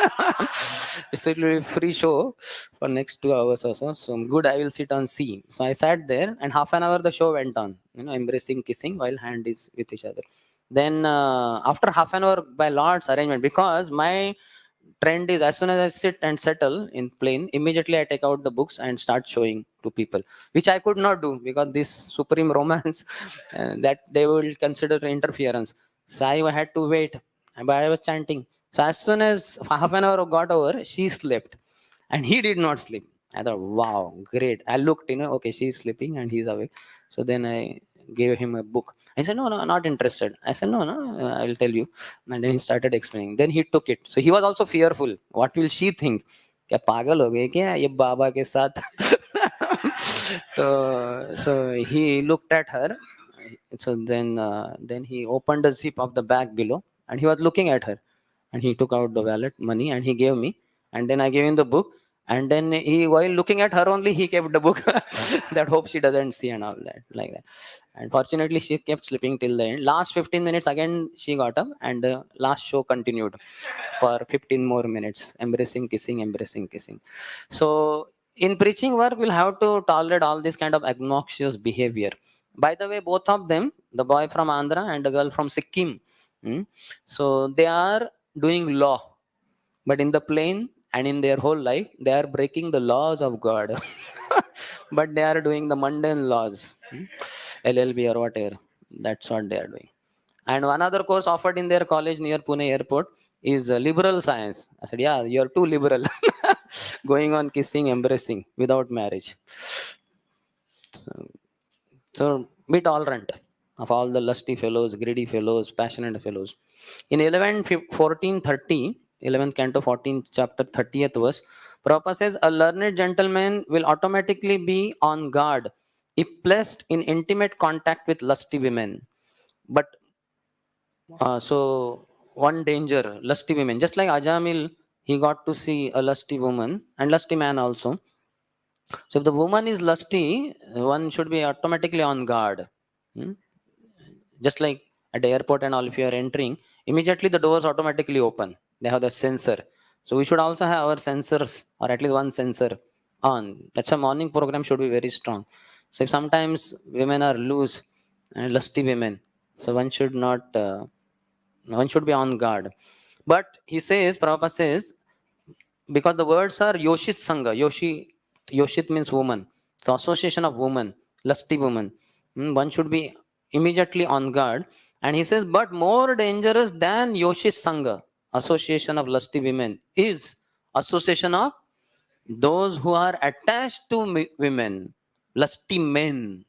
So it will be free show for next 2 hours or so. So good, I will sit on C. So I sat there, and half an hour the show went on. Embracing, kissing while hand is with each other. Then after half an hour, by Lord's arrangement, because my trend is as soon as I sit and settle in plane, immediately I take out the books and start showing to people, which I could not do because this supreme romance that they will consider interference. So I had to wait, but I was chanting. So as soon as half an hour got over, she slept, and he did not sleep. I thought, wow, great. I looked, okay, she's sleeping and he's awake. So then I gave him a book. I said, no, no, not interested. I said, no, no, I will tell you. And then he started explaining. Then he took it. So he was also fearful. What will she think? क्या पागल हो गए क्या ये बाबा के साथ? So he looked at her. So then he opened the zip of the bag below, and he was looking at her, and he took out the wallet money and he gave me, and then I gave him the book, and then he, while looking at her only, he kept the book. That hope she doesn't see and all that, like that. And fortunately she kept sleeping till the end. Last 15 minutes again she got up, and last show continued for 15 more minutes, embracing, kissing, embracing, kissing. So in preaching work, we'll have to tolerate all this kind of obnoxious behavior. By the way, both of them, the boy from Andhra and the girl from Sikkim, so they are doing law, but in the plane and in their whole life, they are breaking the laws of God. But they are doing the mundane laws, LLB or whatever. That's what they are doing. And one other course offered in their college near Pune airport is liberal science. I said, yeah, you're too liberal. Going on kissing, embracing without marriage. So be tolerant of all the lusty fellows, greedy fellows, passionate fellows. In 11, 14, 30, 11th canto, 14th chapter, 30th verse, Prabhupada says, a learned gentleman will automatically be on guard if placed in intimate contact with lusty women. But so one danger, lusty women. Just like Ajamil, he got to see a lusty woman and lusty man also. So if the woman is lusty, one should be automatically on guard. Hmm? Just like at the airport and all, if you are entering, immediately the doors automatically open. They have the sensor. So we should also have our sensors, or at least one sensor on. That's a morning program should be very strong. So if sometimes women are loose, and lusty women. So one should not, one should be on guard. But he says, Prabhupada says, because the words are Yoshit Sangha. Yoshit means woman. So association of woman, lusty woman. One should be immediately on guard. And he says, but more dangerous than Yoshit Sangha, association of lusty women, is association of those who are attached to women, lusty men.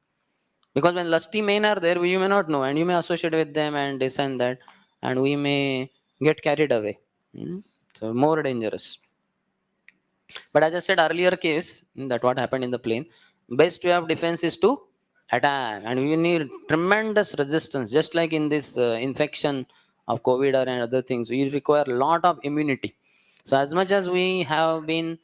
Because when lusty men are there, you may not know, and you may associate with them and this and that, and we may get carried away. So more dangerous. But as I said earlier case, that what happened in the plane, best way of defense is to attack, and we need tremendous resistance. Just like in this infection of COVID or and other things, we require a lot of immunity. So as much as we have been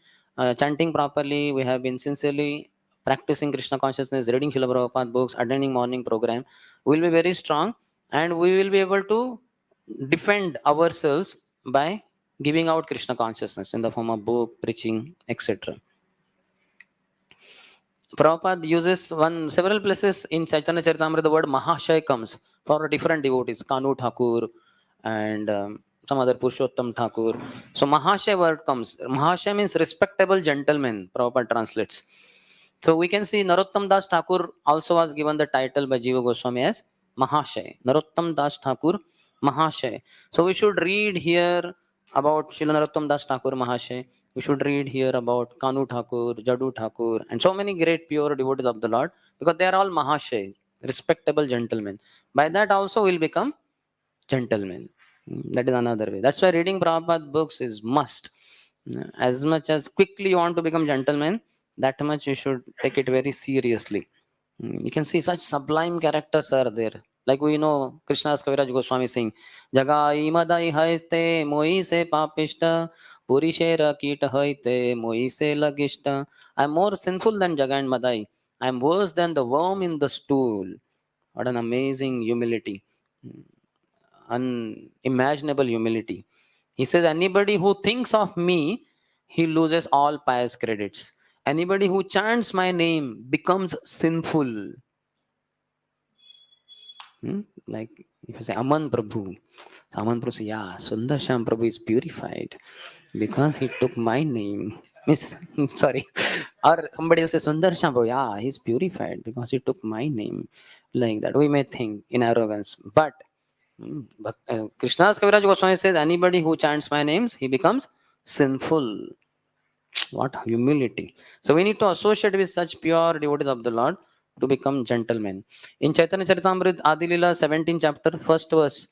chanting properly, we have been sincerely practicing Krishna consciousness, reading Srila Prabhupada books, attending morning program, we will be very strong, and we will be able to defend ourselves by giving out Krishna consciousness in the form of book, preaching, etc. Prabhupada uses several places in Chaitanya Charitamrita the word Mahashay comes for different devotees, Kanu Thakur and some other Purushottam Thakur. So Mahashay word comes. Mahashay means respectable gentleman, Prabhupada translates. So we can see Narottam Das Thakur also was given the title by Jiva Goswami as Mahashay. Narottam Das Thakur, Mahashay. So we should read here about Srila Narottam Das Thakur Mahashay. We should read here about Kanu Thakur, Jadu Thakur, and so many great pure devotees of the Lord, because they are all Mahashay, respectable gentlemen. By that also will become gentlemen. That is another way. That's why reading Prabhupada books is must. As much as quickly you want to become gentleman, that much you should take it very seriously. You can see such sublime characters are there. Like we know Krishna's Kaviraj Goswami saying, Jagai madai haiste moi se papishta, purishera kita haite moi se lagishta. I am more sinful than Jagai and Madai. I am worse than the worm in the stool. What an amazing humility. Unimaginable humility. He says, anybody who thinks of me, he loses all pious credits. Anybody who chants my name becomes sinful. Like if you say Aman Prabhu, so Aman Prabhu say, yeah, Sundarshyam Prabhu is purified because he took my name. Miss, sorry. Or somebody else says Sundarshyam Prabhu, yeah, he's purified because he took my name. Like that, we may think in arrogance. But Krishna's Kaviraj Goswami says, anybody who chants my names, he becomes sinful. What humility. So we need to associate with such pure devotees of the Lord to become gentlemen. In Chaitanya Charitamrita Adilila 17 chapter, first verse,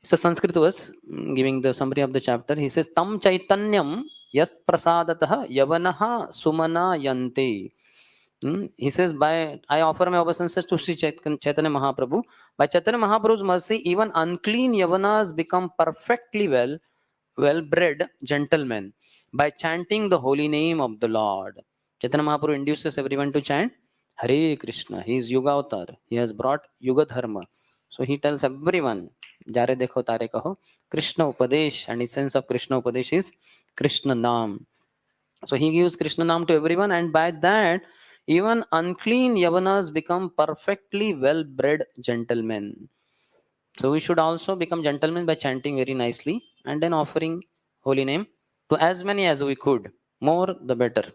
it's a Sanskrit verse giving the summary of the chapter. He says, Tam Chaitanyam Yas Prasadataha Yavanaha Sumana Yante. He says, by I offer my obeisances to Sri Chaitanya Mahaprabhu. By Chaitanya Mahaprabhu's mercy, even unclean Yavanas become perfectly well-bred gentlemen by chanting the holy name of the Lord. Chaitanya Mahaprabhu induces everyone to chant Hare Krishna. He is Yuga Avatar. He has brought Yuga Dharma. So he tells everyone, Jare dekho tare kaho, Krishna Upadesh, and essence of Krishna Upadesh is Krishna Nam. So he gives Krishna Nam to everyone, and by that, even unclean Yavanas become perfectly well-bred gentlemen. So we should also become gentlemen by chanting very nicely and then offering holy name to as many as we could. More the better.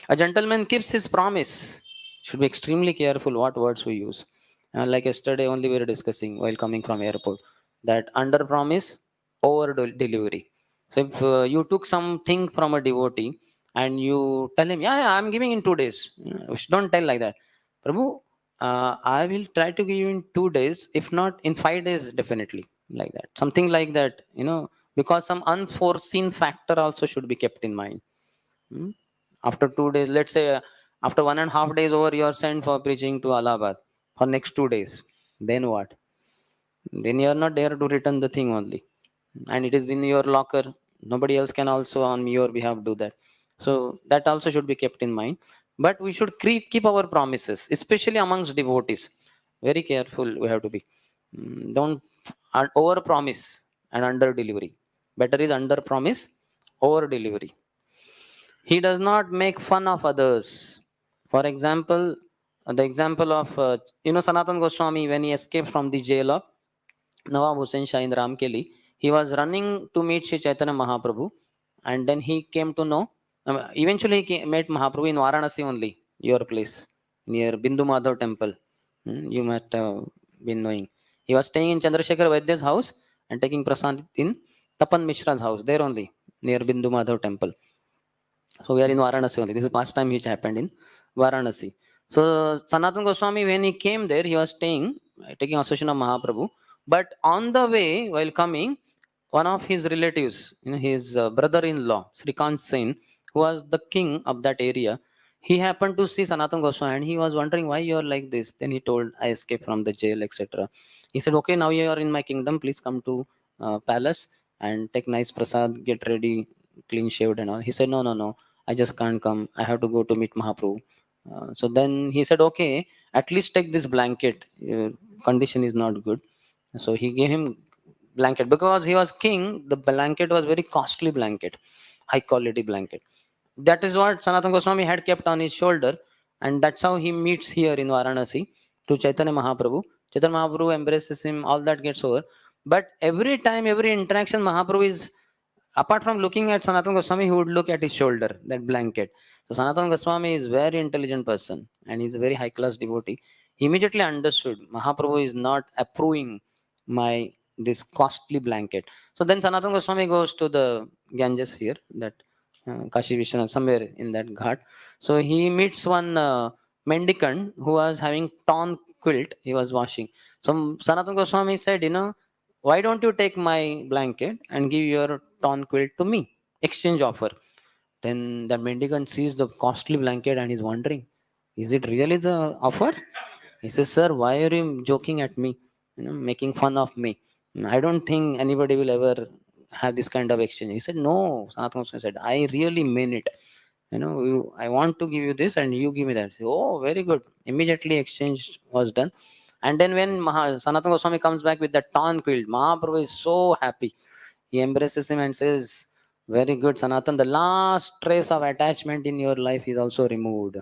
A gentleman keeps his promise. Should be extremely careful what words we use. Like yesterday only we were discussing while coming from airport, that under promise, over delivery. So if you took something from a devotee and you tell him, yeah, I'm giving in 2 days. Don't tell like that. Prabhu, I will try to give you in 2 days. If not, in 5 days, definitely. Like that. Something like that, because some unforeseen factor also should be kept in mind. Hmm? After 2 days, let's say after 1.5 days over, you are sent for preaching to Allahabad for next 2 days. Then what? Then you are not there to return the thing only, and it is in your locker. Nobody else can also on your behalf do that. So that also should be kept in mind. But we should keep our promises, especially amongst devotees. Very careful we have to be. Don't over promise and under delivery. Better is under promise, over delivery. He does not make fun of others. For example, The example of, Sanatan Goswami, when he escaped from the jail of Nawab Hussain Shah in Ramkeli, he was running to meet Sri Chaitanya Mahaprabhu, and then he came to know. Eventually, met Mahaprabhu in Varanasi only, your place, near Bindu Madhav temple. You must have been knowing. He was staying in Chandrasekhar Vaidya's house and taking prasad in Tapan Mishra's house, there only, near Bindu Madhav temple. So we are in Varanasi only. This is past time which happened in Varanasi. So Sanatan Goswami, when he came there, he was staying, taking association of Mahaprabhu. But on the way, while coming, one of his relatives, his brother-in-law, Srikant Sen, who was the king of that area, he happened to see Sanatan Goswami and he was wondering why you are like this. Then he told, I escaped from the jail, etc. He said, okay, now you are in my kingdom. Please come to palace and take nice prasad, get ready, clean shaved and all. He said, no, no, no. I just can't come. I have to go to meet Mahaprabhu. So then he said, okay, at least take this blanket. Your condition is not good. So he gave him blanket because he was king. The blanket was very costly blanket, high quality blanket. That is what Sanatana Goswami had kept on his shoulder, and that's how he meets here in Varanasi to Chaitanya Mahaprabhu. Chaitanya Mahaprabhu embraces him. All that gets over. But every time, every interaction, Mahaprabhu is, apart from looking at Sanatana Goswami, he would look at his shoulder, that blanket. So Sanatana Goswami is very intelligent person and he's a very high class devotee. He immediately understood Mahaprabhu is not approving my this costly blanket. So then Sanatana Goswami goes to the Ganges here, that Kashi Vishwanath, somewhere in that ghat. So he meets one mendicant who was having torn quilt he was washing. So Sanatana Goswami said, why don't you take my blanket and give your torn quilt to me? Exchange offer. Then the mendicant sees the costly blanket and is wondering, is it really the offer? He says, sir, why are you joking at me? Making fun of me. I don't think anybody will ever have this kind of exchange. He said, no, Sanatana Goswami said, I really mean it. I want to give you this and you give me that. Oh, very good. Immediately exchange was done. And then when Sanatana Goswami comes back with the torn quilt, Mahaprabhu is so happy. He embraces him and says, very good, Sanatan. The last trace of attachment in your life is also removed.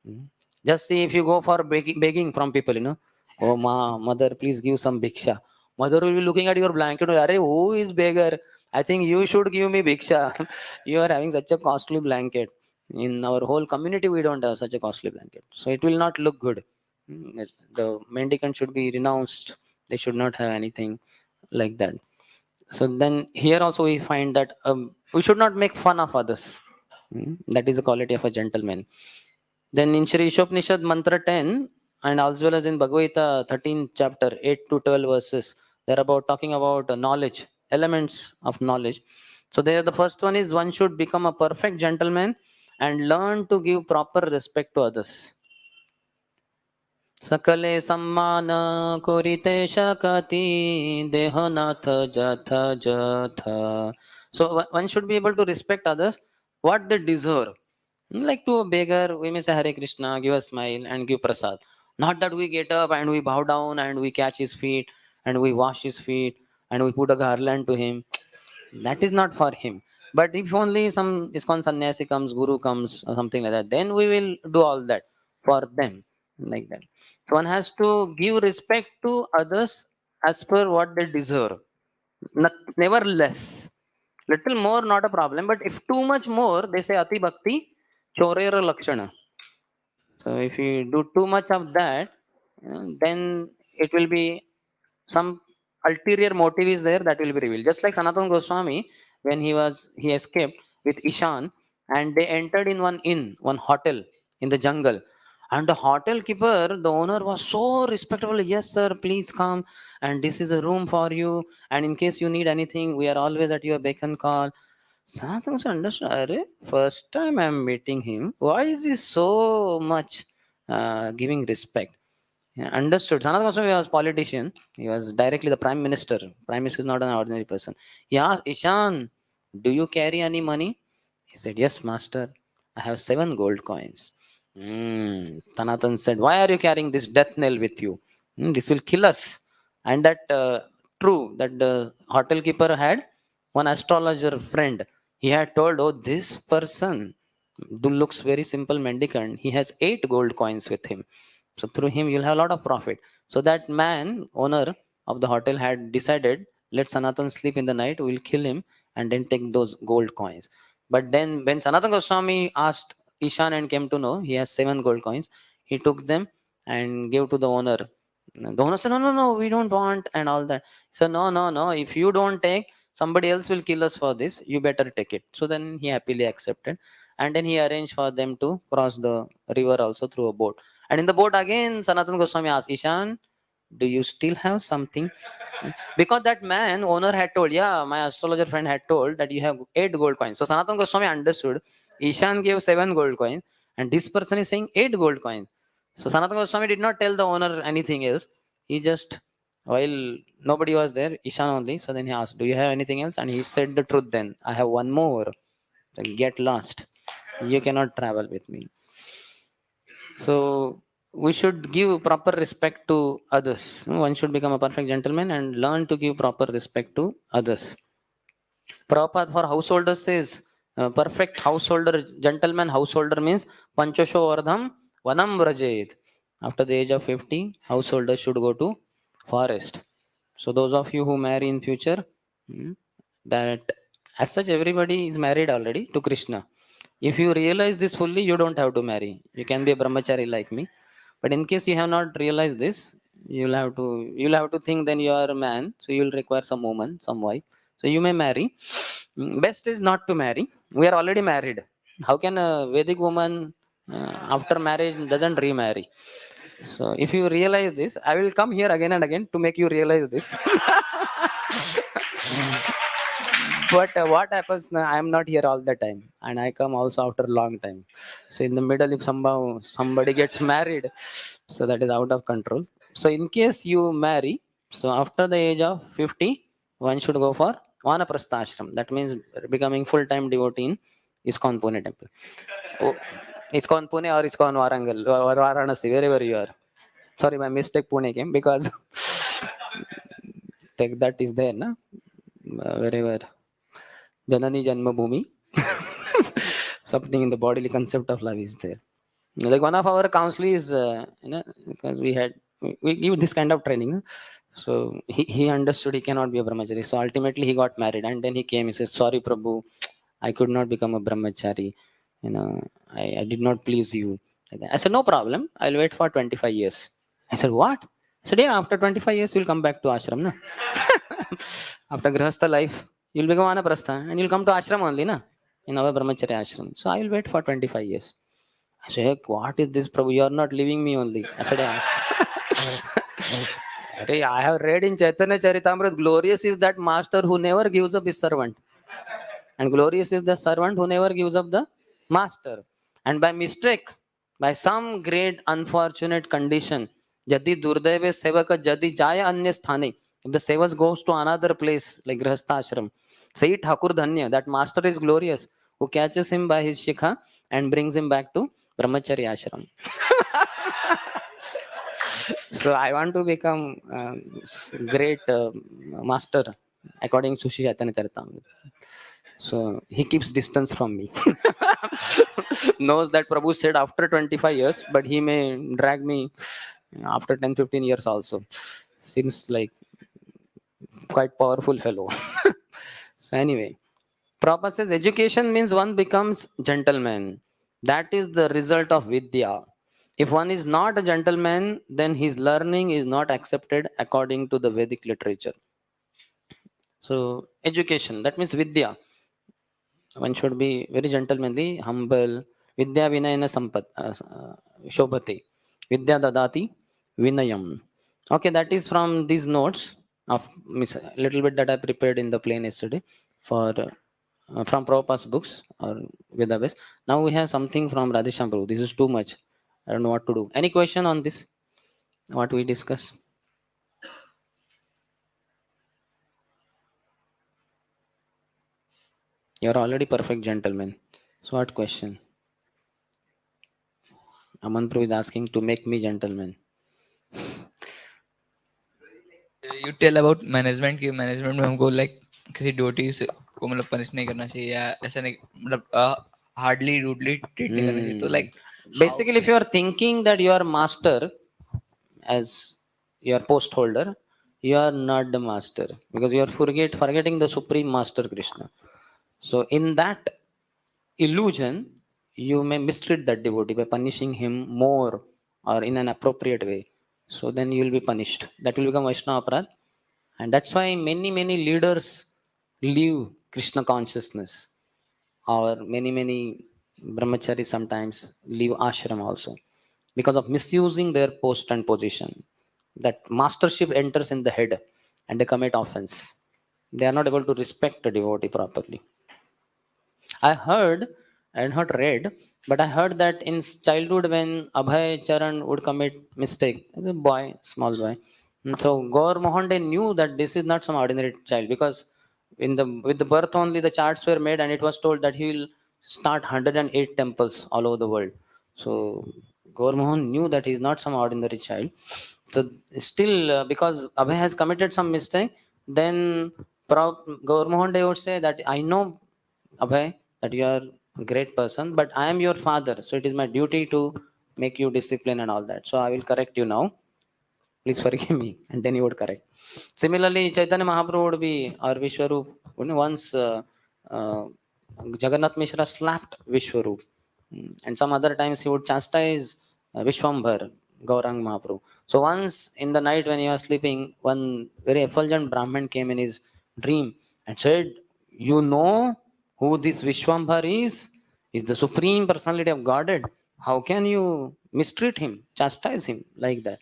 Hmm. Just see if you go for begging from people, oh, mother, please give some bhiksha. Mother will be looking at your blanket. Arey, who is beggar? I think you should give me bhiksha. You are having such a costly blanket. In our whole community, we don't have such a costly blanket. So it will not look good. The mendicant should be renounced. They should not have anything like that. So then here also we find that we should not make fun of others. That is the quality of a gentleman. Then in Shri Ishopnishad Mantra 10 and as well as in Bhagavad Gita 13th chapter 8 to 12 verses, they're about talking about knowledge, elements of knowledge. So there the first one is one should become a perfect gentleman and learn to give proper respect to others. Sakale sammana korite shakati dehonath jatha jatha. So one should be able to respect others what they deserve. Like to a beggar, we may say Hare Krishna, give a smile and give prasad. Not that we get up and we bow down and we catch his feet and we wash his feet and we put a garland to him. That is not for him. But if only some ISKCON sannyasi comes, guru comes, or something like that, then we will do all that for them, like that. So one has to give respect to others as per what they deserve. Never less. Little more, not a problem. But if too much more, they say ati bhakti chorera lakshana. So if you do too much of that, then it will be some ulterior motive is there that will be revealed. Just like Sanatana Goswami, when he escaped with Ishan, and they entered in one inn, one hotel in the jungle. And the hotel keeper, the owner was so respectful. Yes, sir, please come. And this is a room for you. And in case you need anything, we are always at your beck and call. Sanatana Goswami understood. "Arey, first time I'm meeting him. Why is he so much giving respect? Yeah, understood. Sanatana Goswami was politician. He was directly the prime minister. Prime minister is not an ordinary person. He asked Ishan, "Do you carry any money?" He said, "Yes, master. I have 7 gold coins." Sanatan said, "Why are you carrying this death knell with you? This will kill us." And that true that the hotel keeper had one astrologer friend. He had told, "Oh, this person looks very simple mendicant. He has 8 gold coins with him." So through him, you'll have a lot of profit. So that man, owner of the hotel, had decided, let Sanatan sleep in the night. We'll kill him and then take those gold coins. But then when Sanatan Goswami asked Ishan and came to know he has 7 gold coins, he took them and gave to the owner. The owner said, no, no, no, we don't want, and all that. So no, no, no. If you don't take, somebody else will kill us for this. You better take it. So then he happily accepted, and then he arranged for them to cross the river also through a boat. And in the boat again, Sanatan Goswami asked, Ishan, do you still have something? Because that man, owner had told, yeah, my astrologer friend had told that you have 8 gold coins. So Sanatan Goswami understood, Ishan gave 7 gold coins, and this person is saying 8 gold coins. So Sanatan Goswami did not tell the owner anything else. He just, while nobody was there, Ishan only. So then he asked, do you have anything else? And he said the truth then. I have one more. Get lost. You cannot travel with me. So we should give proper respect to others. One should become a perfect gentleman and learn to give proper respect to others. Prabhupada for householders says, perfect householder, gentleman householder means Panchosho Vardham Vanam Vrajet. After the age of 50, householders should go to forest. So those of you who marry in future, that as such everybody is married already to Krishna. If you realize this fully, you don't have to marry. You can be a brahmachari like me. But in case you have not realized this, you'll have to think then you are a man, so you'll require some woman, some wife. So you may marry. Best is not to marry. We are already married. How can a Vedic woman after marriage doesn't remarry? So if you realize this, I will come here again and again to make you realize this. But what happens now, I am not here all the time, and I come also after a long time. So in the middle, if somehow somebody gets married, so that is out of control. So in case you marry, so after the age of 50, one should go for vanaprastha ashram. That means becoming full-time devotee in ISKCON Pune temple. Oh, ISKCON Pune or ISKCON Warangal or Varanasi, wherever you are. Sorry, my mistake, Pune came because that is there na, wherever Janani Janma Bhumi. Something in the bodily concept of love is there. Like one of our counselors, because we give this kind of training. So he understood he cannot be a brahmachari. So ultimately he got married, and then he came. He said, "Sorry, Prabhu, I could not become a brahmachari. I did not please you." I said, "No problem. I'll wait for 25 years." I said, "What?" I said, "Yeah, after 25 years, you'll come back to ashram, na? After grihastha life, you'll become anaprastha and you'll come to ashram only, na? In our brahmacharya ashram. So I will wait for 25 years." I said, "What is this, Prabhu? You are not leaving me only." I said, "Yeah." I have read in Chaitanya Charitamrita, glorious is that master who never gives up his servant. And glorious is the servant who never gives up the master. And by mistake, by some great unfortunate condition, Jadi Durdeve Sevaka Jadi Jaya Anya Sthane, if the Sevas goes to another place like Grihastha Ashram, say Thakur Dhanya, that master is glorious, who catches him by his shikha and brings him back to Brahmacharya Ashram. So I want to become great master according to Sri Chaitanya Charitamrita. So he keeps distance from me. Knows that Prabhu said after 25 years, but he may drag me after 10-15 years also. Seems like quite powerful fellow. So anyway, Prabhupada says education means one becomes gentleman. That is the result of vidya. If one is not a gentleman, then his learning is not accepted according to the Vedic literature. So education, that means vidya. One should be very gentlemanly, humble. Vidya vinayana sampat shobhate. Vidya dadati vinayam. Okay, that is from these notes of a little bit that I prepared in the plane yesterday for from Prabhupada's books or Vedas. Now we have something from Radhesham Prabhu. This is too much. I don't know what to do. Any question on this? What we discuss? You are already perfect gentleman. So what question? Aman Prabhu is asking to make me gentleman. You tell about management की management में हमको like किसी duty से को मतलब punish नहीं करना चाहिए या ऐसा नहीं मतलब हार्डली रूडली ट्रीट नहीं करना चाहिए तो like Basically, if you are thinking that you are master, as your post holder, you are not the master, because you are forgetting the supreme master Krishna. So in that illusion, you may mistreat that devotee by punishing him more or in an appropriate way. So then you will be punished. That will become Vaishnava aparadh. And that's why many leaders leave Krishna consciousness, or many brahmacharis sometimes leave ashram also, because of misusing their post and position. That mastership enters in the head and they commit offense. They are not able to respect the devotee properly. I heard, I had not read, but I heard that in childhood when Abhay Charan would commit mistake, as a boy, small boy, so Gaur Mohanday knew that this is not some ordinary child, because in the with the birth only the charts were made and it was told that he will start 108 temples all over the world. So Gaur Mohan knew that he is not some ordinary child. So still, because Abhay has committed some mistake, then Gaur Mohanday would say that I know Abhay, that you are a great person, but I am your father, so it is my duty to make you discipline and all that. So I will correct you now. Please forgive me. And then he would correct. Similarly, Chaitanya Mahaprabhu would be, or Vishwarup, once uh, Jagannath Mishra slapped Vishwarup. And some other times he would chastise Vishwambhar, Gaurang Mahaprabhu. So once in the night when he was sleeping, one very effulgent Brahmin came in his dream and said, "You know who this Vishwambhar is? Is the Supreme Personality of Godhead. How can you mistreat him, chastise him like that?"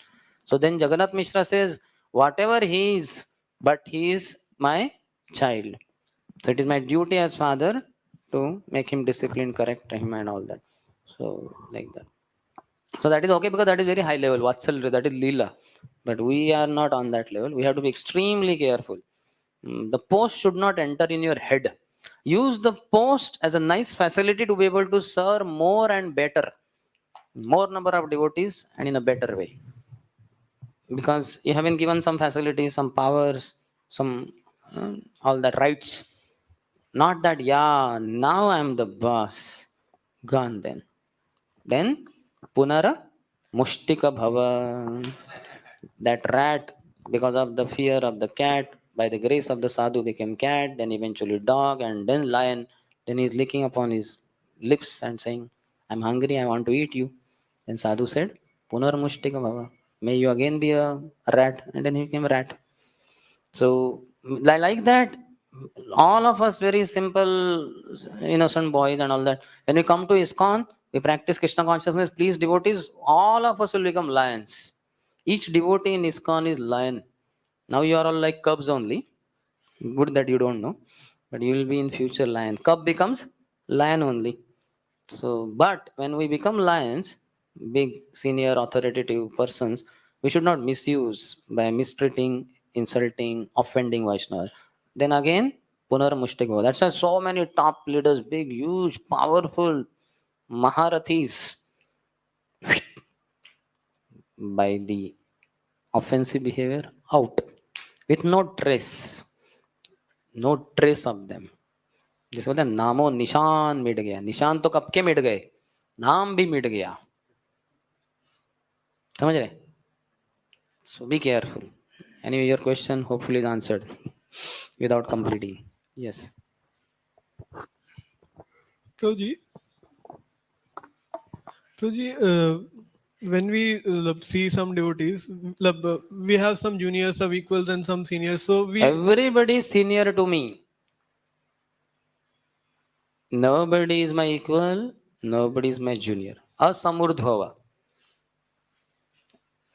So then Jagannath Mishra says, "Whatever he is, but he is my child. So it is my duty as father to make him disciplined, correct him, and all that." So like that. So that is okay, because that is very high level. Vatsalya, that is lila. But we are not on that level. We have to be extremely careful. The post should not enter in your head. Use the post as a nice facility to be able to serve more and better, more number of devotees, and in a better way, because you have been given some facilities, some powers, some all that rights. Not that, yeah, now I'm the boss. Gone then. Then Punara Mushtika Bhava. That rat, because of the fear of the cat, by the grace of the sadhu became cat, then eventually dog, and then lion. Then he's licking upon his lips and saying, "I'm hungry, I want to eat you." Then sadhu said, Punar Mushtika Bhava. May you again be a rat. And then he became a rat. So like that, all of us very simple, innocent boys and all that. When we come to ISKCON, we practice Krishna consciousness. Please, devotees, all of us will become lions. Each devotee in ISKCON is lion. Now you are all like cubs only. Good that you don't know, but you will be in future lion. Cub becomes lion only. So, but when we become lions, big senior authoritative persons, we should not misuse by mistreating, insulting, offending Vaishnava. Then again, Punar Mushtikva. That's why so many top leaders, big, huge, powerful Maharathis, by the offensive behavior, out with no trace of them. जिसे बोलते हैं नामो निशान मिट गया. निशान तो कब के मिट गए, नाम भी मिट गया. समझ रहे? So be careful. Anyway, your question hopefully is answered without completing. Yes. Prabhuji, Prabhuji, when we see some devotees, we have some juniors, some equals, and some seniors. So we Everybody is senior to me. Nobody is my equal. Nobody is my junior. Asamurdhava.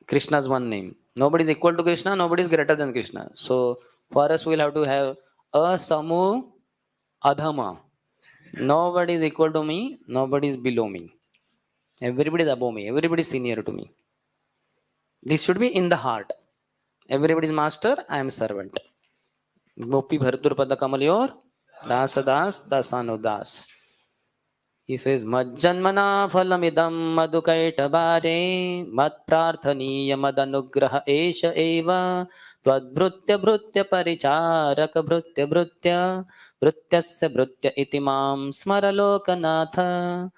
Krishna's one name. Nobody is equal to Krishna. Nobody is greater than Krishna. So for us, we'll have to have Asamu Adhama. Nobody is equal to me. Nobody is below me. Everybody is above me. Everybody is senior to me. This should be in the heart. Everybody is master. I am servant. Gopi Bhartur Pada Kamalyor. Das Das Dasano Das. He says, Majjanmana phalamidam madhukaitavare mat prarthaniya madanugraha esha eva tvadbrutya brutya paricharaka brutya brutya brutyasya brutya iti mam smara lokanatha.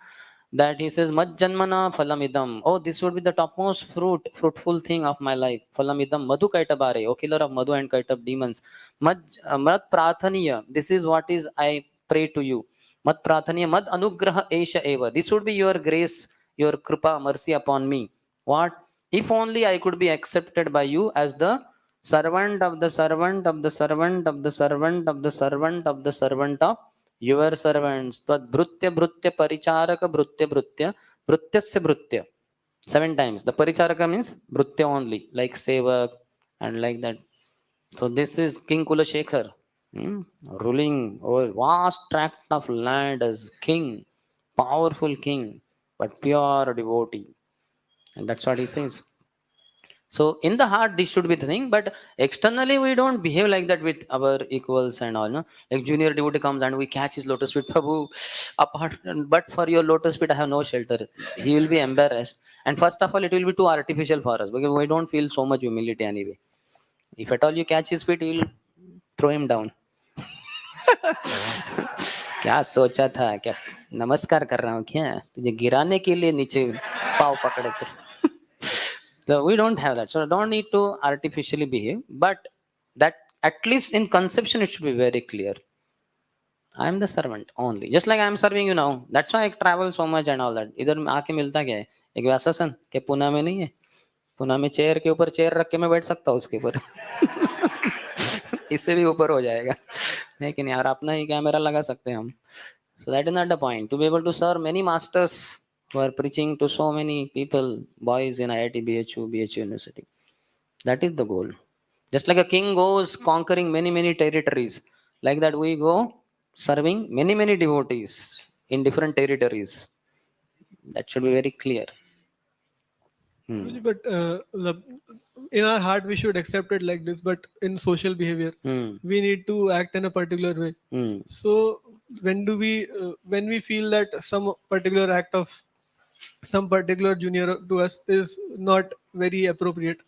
that he says majjanmana phalamidam. Oh, this would be the topmost fruitful thing of my life. Phalamidam madhu kaitabare, O killer of madhu and kaitab demons. Mad prathaniya, this is what is I pray to you. Mad prathaniya mad anugraha esha eva, this would be your grace, your kripa, mercy upon me. What if only I could be accepted by you as the servant of the servant of the servant of the servant of the servant of the servant of your servants. Tvad bhrutya bhrutya paricharaka bhrutya bhrutya bhrutyasya bhrutya. 7 times. The paricharaka means bhrutya only, like sevak and like that. So this is King Kulashekar, ruling over vast tract of land as king, powerful king, but pure devotee. And that's what he says. So in the heart, this should be the thing, but externally we don't behave like that with our equals and all. No? Like junior devotee comes and we catch his lotus feet, Prabhu. Apart, but for your lotus feet, I have no shelter. He will be embarrassed, and first of all, it will be too artificial for us because we don't feel so much humility anyway. If at all you catch his feet, you will throw him down. क्या सोचा था, क्या नमस्कार कर रहा हूँ क्या तुझे गिराने के लिए नीचे पाव पकड़े थे. So we don't have that. So don't need to artificially behave, but that at least in conception it should be very clear. I am the servant only. Just like I am serving you now. That's why I travel so much and all that. इधर आके मिलता क्या है? एक व्यासासन के पुणे में नहीं है. पुणे में चेयर के ऊपर चेयर रख के मैं बैठ सकता हूँ उसके ऊपर. इससे भी ऊपर हो जाएगा. लेकिन यार अपना ही कैमरा लगा सकते हैं हम. So that is not the point. To be able to serve many masters who are preaching to so many people, boys in IIT, BHU University. That is the goal. Just like a king goes conquering many territories, like that we go serving many devotees in different territories. That should be very clear. But in our heart, we should accept it like this. But in social behavior, we need to act in a particular way. So when we feel that some particular act of some particular junior to us is not very appropriate,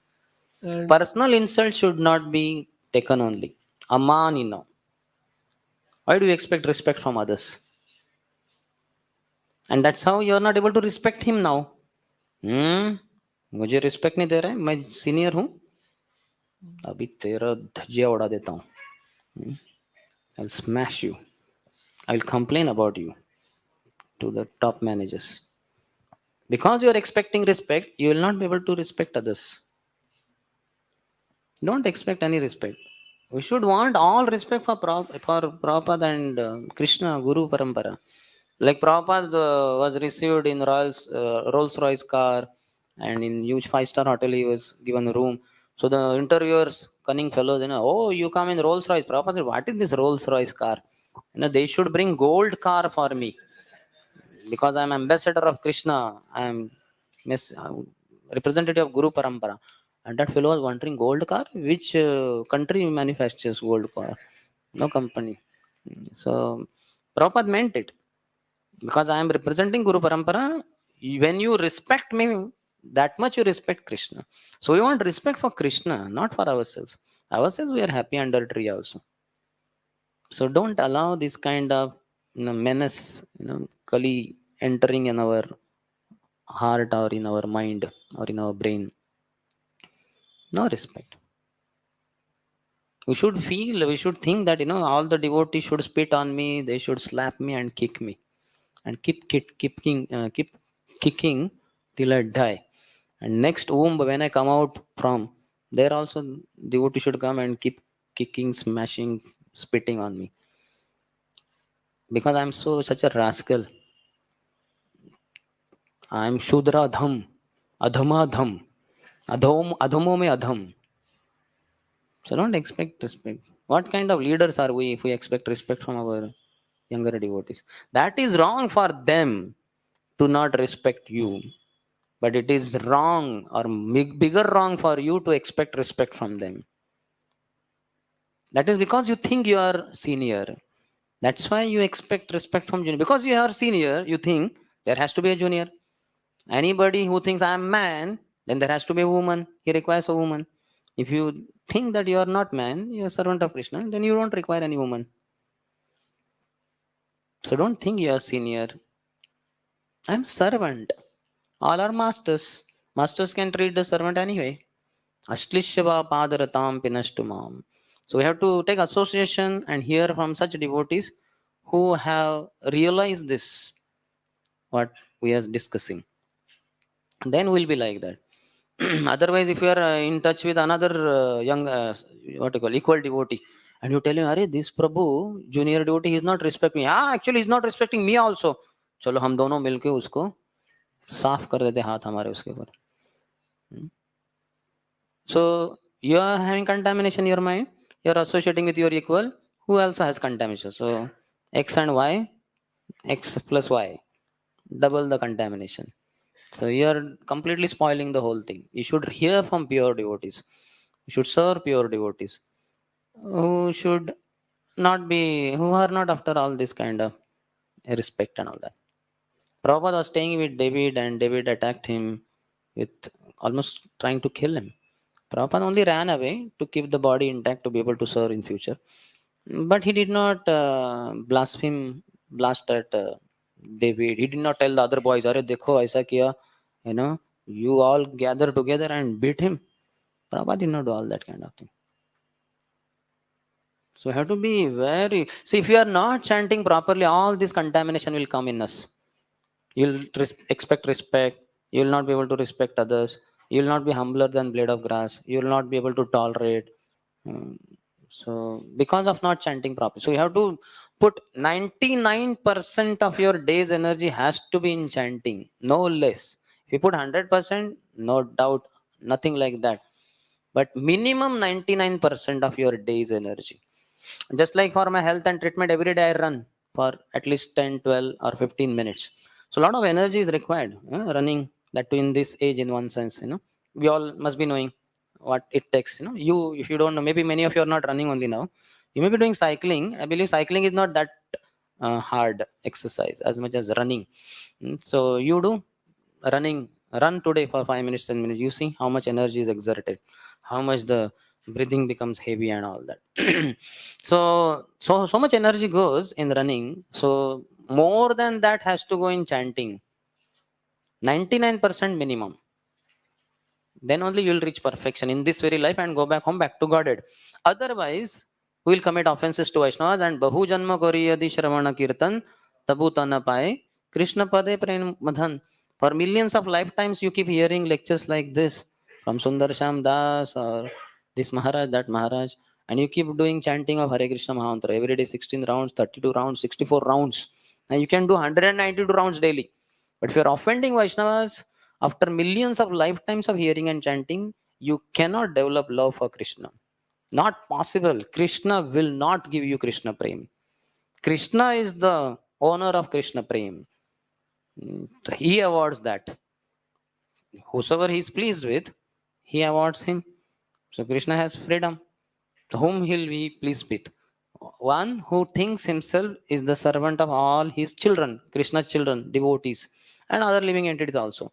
and Personal insult should not be taken only. Amanino. Why do you expect respect from others? And that's how you're not able to respect him now. मुझे respect नहीं दे रहा है, मैं senior हूं, अभी तेरा धज्जिया उड़ा देता हूं. I'll smash you. I'll complain about you to the top managers. Because you're expecting respect, you will not be able to respect others. Don't expect any respect. We should want all respect for Prabhupada and Krishna, Guru Parampara. Like Prabhupada was received in Rolls Royce car and in huge 5-star hotel he was given a room. So the interviewers, cunning fellows, oh, you come in Rolls Royce. Prabhupada said, what is this Rolls Royce car? They should bring gold car for me because I'm ambassador of Krishna. I'm representative of Guru Parampara. And that fellow was wondering, gold car? Which country manufactures gold car? No company. So Prabhupada meant it. Because I am representing Guru Parampara, when you respect me, that much you respect Krishna. So we want respect for Krishna, not for ourselves. Ourselves, we are happy under tree also. So don't allow this kind of menace, Kali entering in our heart or in our mind or in our brain. No respect. We should feel, we should think that all the devotees should spit on me, they should slap me and kick me, and keep kicking till I die. And next womb, when I come out from there, also devotee should come and keep kicking, smashing, spitting on me because I'm such a rascal. I'm Shudra Dham, Adhama Dham, Adhomo me Adham. So don't expect respect. What kind of leaders are we if we expect respect from our younger devotees? That is wrong for them to not respect you. But it is wrong or bigger wrong for you to expect respect from them. That is because you think you are senior. That's why you expect respect from junior. Because you are senior, you think there has to be a junior. Anybody who thinks I am man, then there has to be a woman. He requires a woman. If you think that you are not man, you are servant of Krishna, then you don't require any woman. So don't think you are senior. I'm servant. All are masters. Masters can treat the servant anyway. Ashlishyava padaratam pinashtumam. So we have to take association and hear from such devotees who have realized this, what we are discussing. Then we'll be like that. Otherwise, if you are in touch with another young, what you call, equal devotee, and you tell him, "Arey, this Prabhu, junior devotee, he is not respecting me." Ah, actually, he is not respecting me also. चलो हम दोनों मिलके उसको साफ कर देते हाथ हमारे उसके ऊपर. So you are having contamination in your mind. You are associating with your equal who also has contamination. So x and y, x plus y, double the contamination. So you are completely spoiling the whole thing. You should hear from pure devotees. You should serve pure devotees who should not be, who are not after all this kind of respect and all that. Prabhupada was staying with David, and David attacked him with almost trying to kill him. Prabhupada only ran away to keep the body intact to be able to serve in future. But he did not blast at David. He did not tell the other boys, "Arey, dekho, aisa kiya," you know, you all gather together and beat him. Prabhupada did not do all that kind of thing. So we have to be very. See, if you are not chanting properly, all this contamination will come in us. You'll expect respect. You will not be able to respect others. You will not be humbler than blade of grass. You will not be able to tolerate. Mm, So because of not chanting properly, so you have to put 99% of your day's energy has to be in chanting, no less. If you put 100%, no doubt, nothing like that. But minimum 99% of your day's energy. Just like for my health and treatment, every day I run for at least 10, 12, or 15 minutes. So a lot of energy is required, running, that too in this age, in one sense. We all must be knowing what it takes. You, if you don't know, maybe many of you are not running only now. You may be doing cycling. I believe cycling is not that hard exercise as much as running. So you do running, run today for 5 minutes, 10 minutes. You see how much energy is exerted, how much the breathing becomes heavy and all that. So much energy goes in running. So more than that has to go in chanting. 99% minimum. Then only you will reach perfection in this very life and go back home, back to Godhead. Otherwise, we will commit offenses to Vaishnavas and Bahu Janma Kori Yadi Shravana Kirtan Tabu Tana Pai Krishna Pade Prem Madhan. For millions of lifetimes, you keep hearing lectures like this from Sundarshyam Das or this Maharaj, that Maharaj, and you keep doing chanting of Hare Krishna Mahantra every day, 16 rounds, 32 rounds, 64 rounds. And you can do 192 rounds daily. But if you are offending Vaishnavas, after millions of lifetimes of hearing and chanting, you cannot develop love for Krishna. Not possible. Krishna will not give you Krishna Prem. Krishna is the owner of Krishna Prem. He awards that. Whosoever he is pleased with, he awards him. So Krishna has freedom. To whom he'll be pleased with. One who thinks himself is the servant of all his children, Krishna's children, devotees, and other living entities also.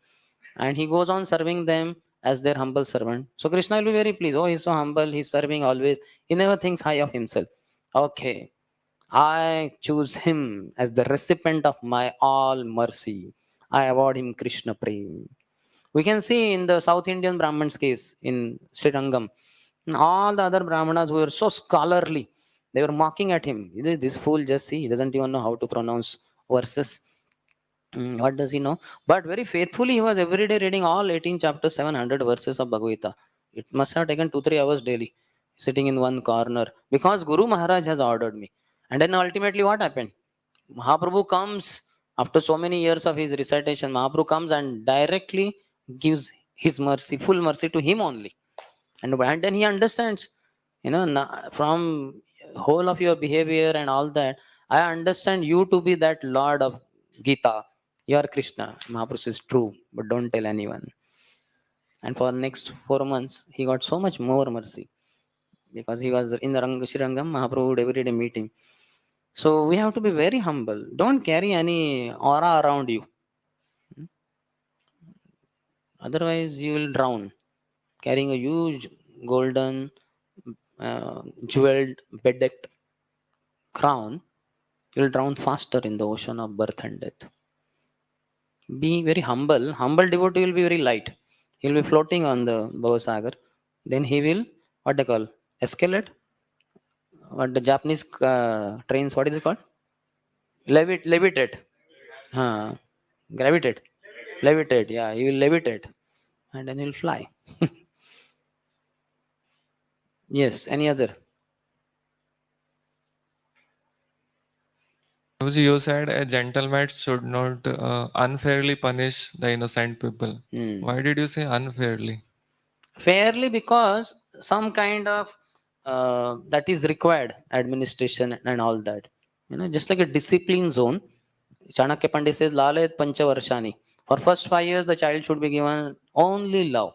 And he goes on serving them as their humble servant. So Krishna will be very pleased. Oh, he's so humble, he's serving always. He never thinks high of himself. Okay, I choose him as the recipient of my all mercy. I award him Krishna Prem. We can see in the South Indian Brahmins case in Srirangam, all the other Brahmanas were so scholarly. They were mocking at him. This fool, just see, he doesn't even know how to pronounce verses. What does he know? But very faithfully, he was every day reading all 18 chapters, 700 verses of Bhagavad Gita. It must have taken 2-3 hours daily, sitting in one corner, because Guru Maharaj has ordered me. And then ultimately, what happened? Mahaprabhu comes after so many years of his recitation. Mahaprabhu comes and directly gives his mercy, full mercy to him only. And then he understands, from whole of your behavior and all that, I understand you to be that Lord of Gita. You are Krishna. Mahaprabhu says, true, but don't tell anyone. And for next 4 months, he got so much more mercy because he was in the Srirangam. Mahaprabhu would every day meet him. So we have to be very humble. Don't carry any aura around you. Otherwise, you will drown. Carrying a huge golden, jeweled, bedecked crown, you'll drown faster in the ocean of birth and death. Be very humble. Humble devotee will be very light. He'll be floating on the Bhavasagar. Then he will, what they call, escalate. What the Japanese trains, what is it called? Levitate. Gravitate. Levitate. Yeah, he will levitate. And then he'll fly. Yes, any other? Prabhuji, you said a gentleman should not unfairly punish the innocent people. Why did you say unfairly? Fairly, because some kind of that is required, administration and all that. Just like a discipline zone. Chanakya Pandit says, Lalet Panchavarshani. For first 5 years, the child should be given only love.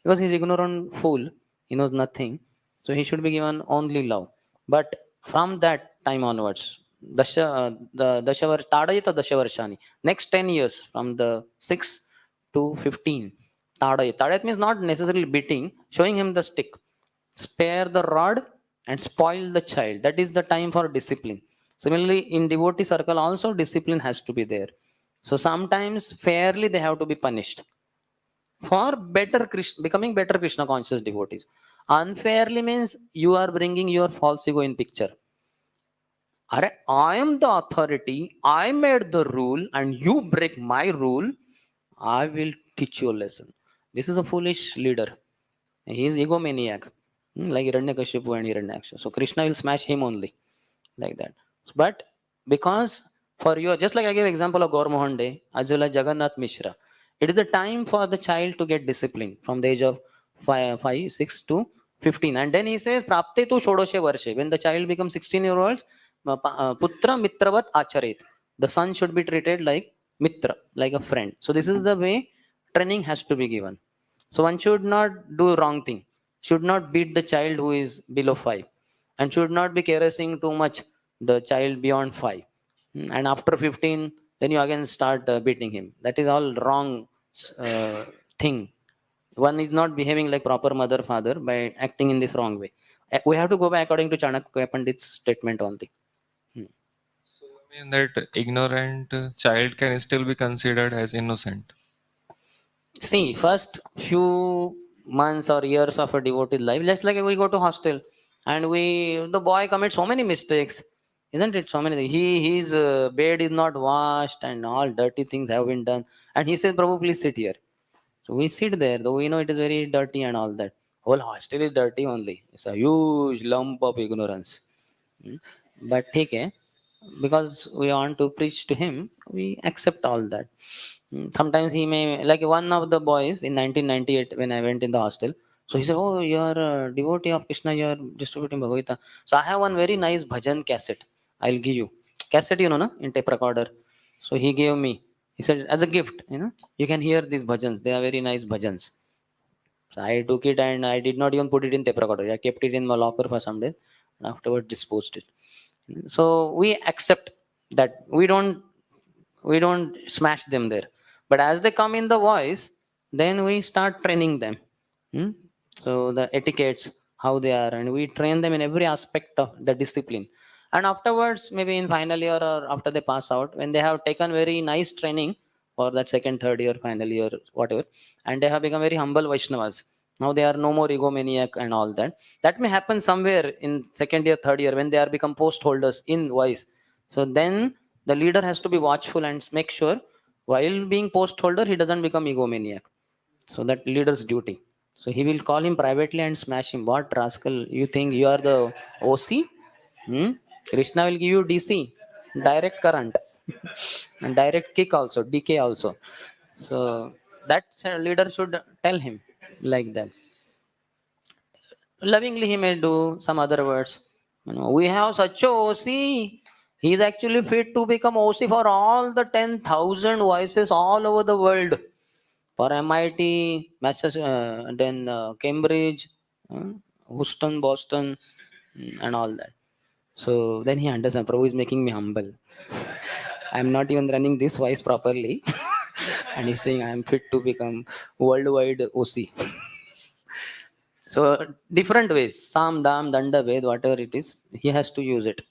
Because he's ignorant fool, he knows nothing. So he should be given only love. But from that time onwards, the Dashavar, Tadayita Dashavarshani, next 10 years, from the 6 to 15, Tadayat. Tadayat means not necessarily beating, showing him the stick. Spare the rod and spoil the child. That is the time for discipline. Similarly, in devotee circle also discipline has to be there. So sometimes fairly they have to be punished for better Krishna, becoming better Krishna conscious devotees. Unfairly means you are bringing your false ego in picture. I am the authority, I made the rule, and you break my rule. I will teach you a lesson. This is a foolish leader. He is egomaniac, like Hiranyakashipu and Hiranyaksha. So Krishna will smash him only, like that. But because for you, just like I gave example of Gaur Mohan Day, as well as Jagannath Mishra, it is the time for the child to get discipline from the age of 6 to 15. And then he says, Prapte tu shodoshe varshe. When the child becomes 16-year-old, putra mitravat acharet. The son should be treated like mitra, like a friend. So this is the way training has to be given. So one should not do wrong thing, should not beat the child who is below 5, and should not be caressing too much the child beyond 5. And after 15, then you again start beating him. That is all wrong thing. One is not behaving like proper mother father by acting in this wrong way. We have to go back according to Chanakya Pandit's statement only. So you mean that ignorant child can still be considered as innocent? See, first few months or years of a devoted life, just like we go to hostel and the boy commits so many mistakes, isn't it? So many. His bed is not washed and all dirty things have been done, and he says, "Prabhu, please sit here." So we sit there, though we know it is very dirty and all that. Whole hostel is dirty only. It's a huge lump of ignorance. Hmm. But okay, because we want to preach to him, we accept all that. Sometimes he may, like one of the boys in 1998 when I went in the hostel. So he said, "Oh, you are a devotee of Krishna, you are distributing Bhagavad Gita." So I have one very nice bhajan cassette. I'll give you. Cassette, no, in tape recorder. So he gave me. He said, as a gift, you can hear these bhajans. They are very nice bhajans. So I took it and I did not even put it in tape recorder. I kept it in my locker for some days and afterward disposed it. So we accept that we don't smash them there. But as they come in the voice, then we start training them. Hmm? So the etiquettes, how they are, and we train them in every aspect of the discipline. And afterwards, maybe in final year or after they pass out, when they have taken very nice training for that second, third year, final year, whatever, and they have become very humble Vaishnavas. Now they are no more egomaniac and all that. That may happen somewhere in second year, third year when they are become post holders in voice. So then the leader has to be watchful and make sure while being post holder he doesn't become egomaniac. So that leader's duty. So he will call him privately and smash him. What rascal? You think you are the OC? Hmm? Krishna will give you DC, direct current, and direct kick also, DK also. So that leader should tell him like that. Lovingly, he may do some other words. We have such a OC. He is actually fit to become OC for all the 10,000 voices all over the world. For MIT, Massachusetts, then Cambridge, uh, Houston, Boston, and all that. So then he understands. Prabhu is making me humble. I'm not even running this voice properly. And he's saying I'm fit to become worldwide OC. So different ways, Sam, Dam, Danda, Ved, whatever it is, he has to use it.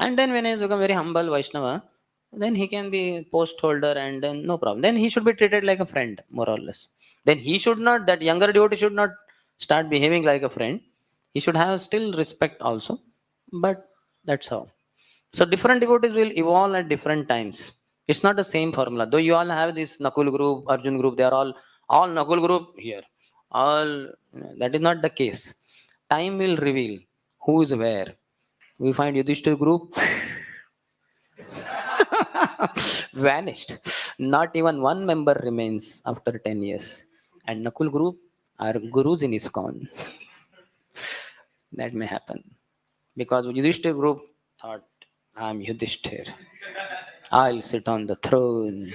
And then when he has become very humble Vaishnava, then he can be post holder, and then no problem. Then he should be treated like a friend, more or less. Then he should not, that younger devotee should not start behaving like a friend. He should have still respect also. But that's how. So different devotees will evolve at different times. It's not the same formula. Though you all have this Nakul group, Arjun group, they are all Nakul group here. All that is not the case. Time will reveal who is where. We find Yudhishthir group vanished. Not even one member remains after 10 years. And Nakul group are gurus in ISKCON. That may happen. Because Yudhishthir group thought, I'm Yudhishthir. I'll sit on the throne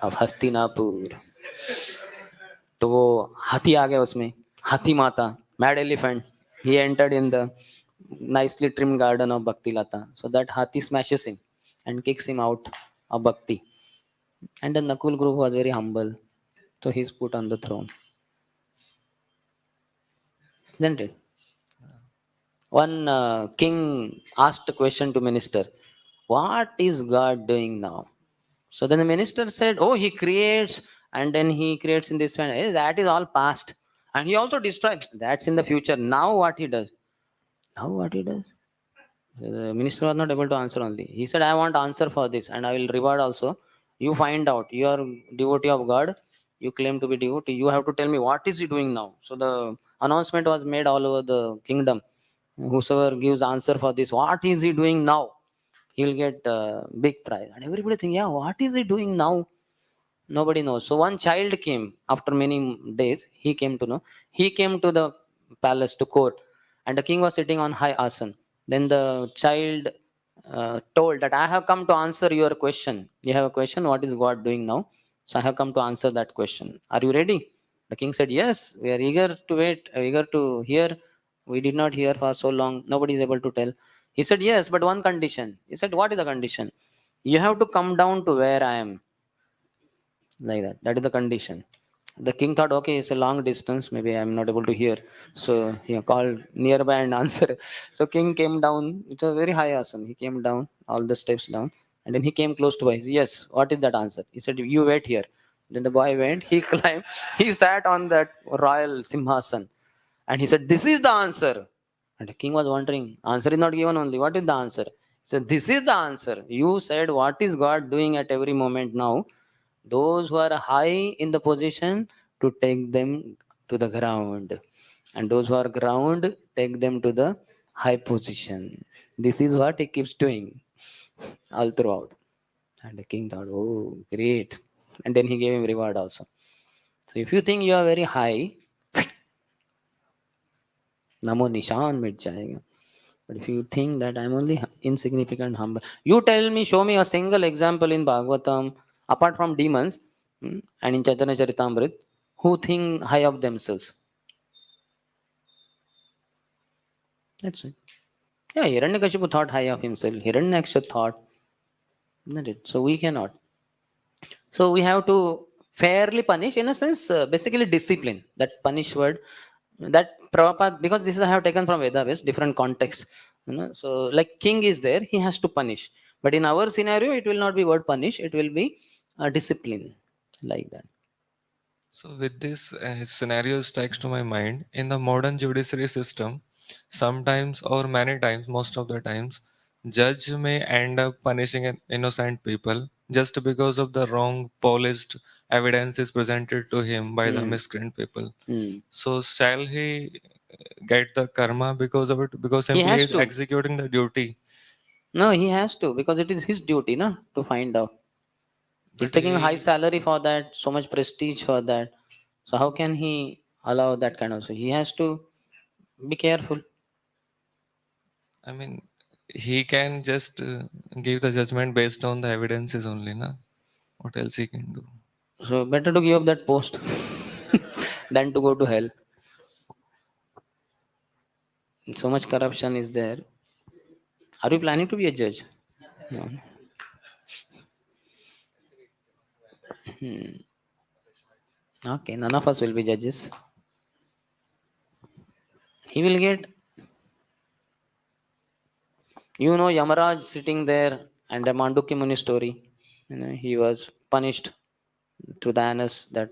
of Hastinapur. तो वो हाथी आ गया उसमें, हाथी माता, mad elephant. He entered in the nicely trimmed garden of Bhakti Lata. So that hathi smashes him and kicks him out of Bhakti. And the Nakul group was very humble. So he's put on the throne. Isn't it? One king asked a question to minister, what is God doing now? So then the minister said, oh, he creates, and then he creates in this way. That is all past. And he also destroys. That's in the future. Now what he does? Now what he does? The minister was not able to answer only. He said, I want answer for this, and I will reward also. You find out. You are devotee of God. You claim to be devotee. You have to tell me what is he doing now. So the announcement was made all over the kingdom. Whosoever gives answer for this, what is he doing now? He'll get big prize. And everybody think, yeah, what is he doing now? Nobody knows. So one child came after many days. He came to know. He came to the palace to court, and the king was sitting on high asan. Then the child told that I have come to answer your question. You have a question. What is God doing now? So I have come to answer that question. Are you ready? The king said, yes. We are eager to wait. Eager to hear. We did not hear for so long. Nobody is able to tell. He said, yes, but one condition. He said, what is the condition? You have to come down to where I am, like that. That is the condition. The king thought, okay, it's a long distance, maybe I'm not able to hear. So he called nearby and answered. So king came down. It was very high asana. He came down all the steps down, and then he came close to us. Yes, what is that answer? He said, you wait here. Then the boy went, he climbed, he sat on that royal simhasan, and he said, this is the answer. And the king was wondering, answer is not given only, what is the answer? He said, this is the answer. You said, what is God doing at every moment now? Those who are high in the position, to take them to the ground, and those who are ground, take them to the high position. This is what he keeps doing all throughout. And the king thought, oh, great. And then he gave him reward also. So if you think you are very high, namo nishan mit jayega. But if you think that I'm only insignificant, humble, you tell me, show me a single example in Bhagavatam, apart from demons, and in Chaitanya Charitamrita, who think high of themselves. That's it. Yeah, Hiranyakashipu thought high of himself. Hiranyaksha thought, isn't it? So we cannot. So we have to fairly punish, in a sense, basically discipline. That punish word, that Prabhupada, because this is I have taken from Vedas, different context. So like king is there, he has to punish. But in our scenario, it will not be word punish, it will be discipline, like that. So with this scenario strikes to my mind, in the modern judiciary system, sometimes or many times, most of the times, judge may end up punishing an innocent people just because of the wrong polished evidence is presented to him by the miscreant people. So shall he get the karma because of it? Because He simply he has is to. executing the duty. No, he has to, because it is his duty, no, to find out. He's But taking a high he, salary for that, so much prestige for that. So how can he allow that kind of? So he has to be careful. I mean, he can just give the judgment based on the evidences only, na? What else he can do? So better to give up that post than to go to hell. So much corruption is there. Are you planning to be a judge? No. Okay, none of us will be judges. He will get, Yamaraj sitting there And the Mandukya Muni story, he was punished to the anus, that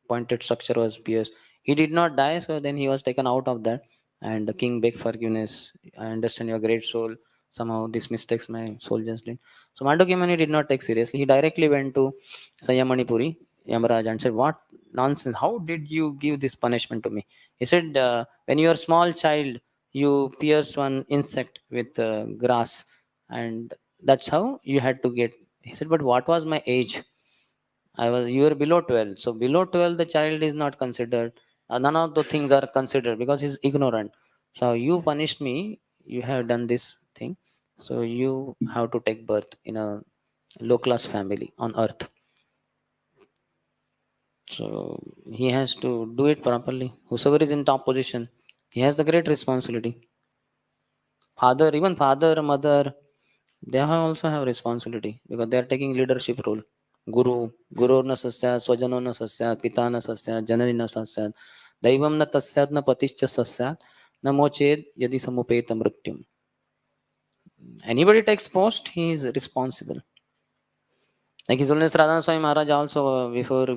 pointed structure was pierced. He did not die, so then he was taken out of that. And the king begged forgiveness. I understand your great soul. Somehow these mistakes my soul just did. So Mandukya Muni did not take seriously. He directly went to Sayamani Puri, Yamaraj, and said, "What nonsense! How did you give this punishment to me?" He said, "When you are a small child, you pierced one insect with grass, and that's how you had to get." He said, "But what was my age? You were below 12. So below 12, the child is not considered. None of the things are considered because he's ignorant. So you punished me. You have done this thing. So you have to take birth in a low class family on earth." So he has to do it properly. Whosoever is in top position, he has the great responsibility. Father, even father, mother, they also have responsibility because they are taking leadership role. Guru, Guru na sasyat, Swajano na sasyat, Pita na sasyat, Janani na sasyat, Daivam na tasyat, na patischa sasyat, na moched yadi samupeta mrityum. Anybody takes post, he is responsible. Like His Holiness Radhana Swami Maharaj also, before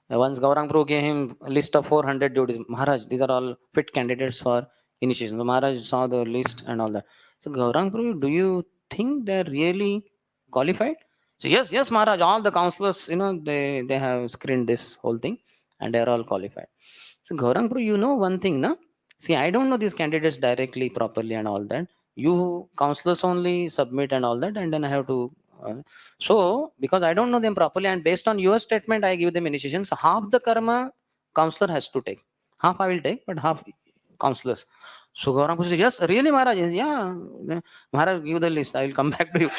once Gaurang Prabhu gave him a list of 400 devotees. Maharaj, these are all fit candidates for initiation. So Maharaj saw the list and all that. So Gaurang Prabhu, do you think they're really qualified? So yes, Maharaj, all the counselors, they have screened this whole thing and they're all qualified. So Gaurang Prabhu, one thing, na? See, I don't know these candidates directly, properly and all that. You counselors only submit and all that, and then I have to so, because I don't know them properly, and based on your statement, I give them initiation. So, half the karma counselor has to take. Half I will take, but half counselors. So, Gaurang said, "Yes, really, Maharaj? Yes, yeah. Maharaj, give the list. I will come back to you."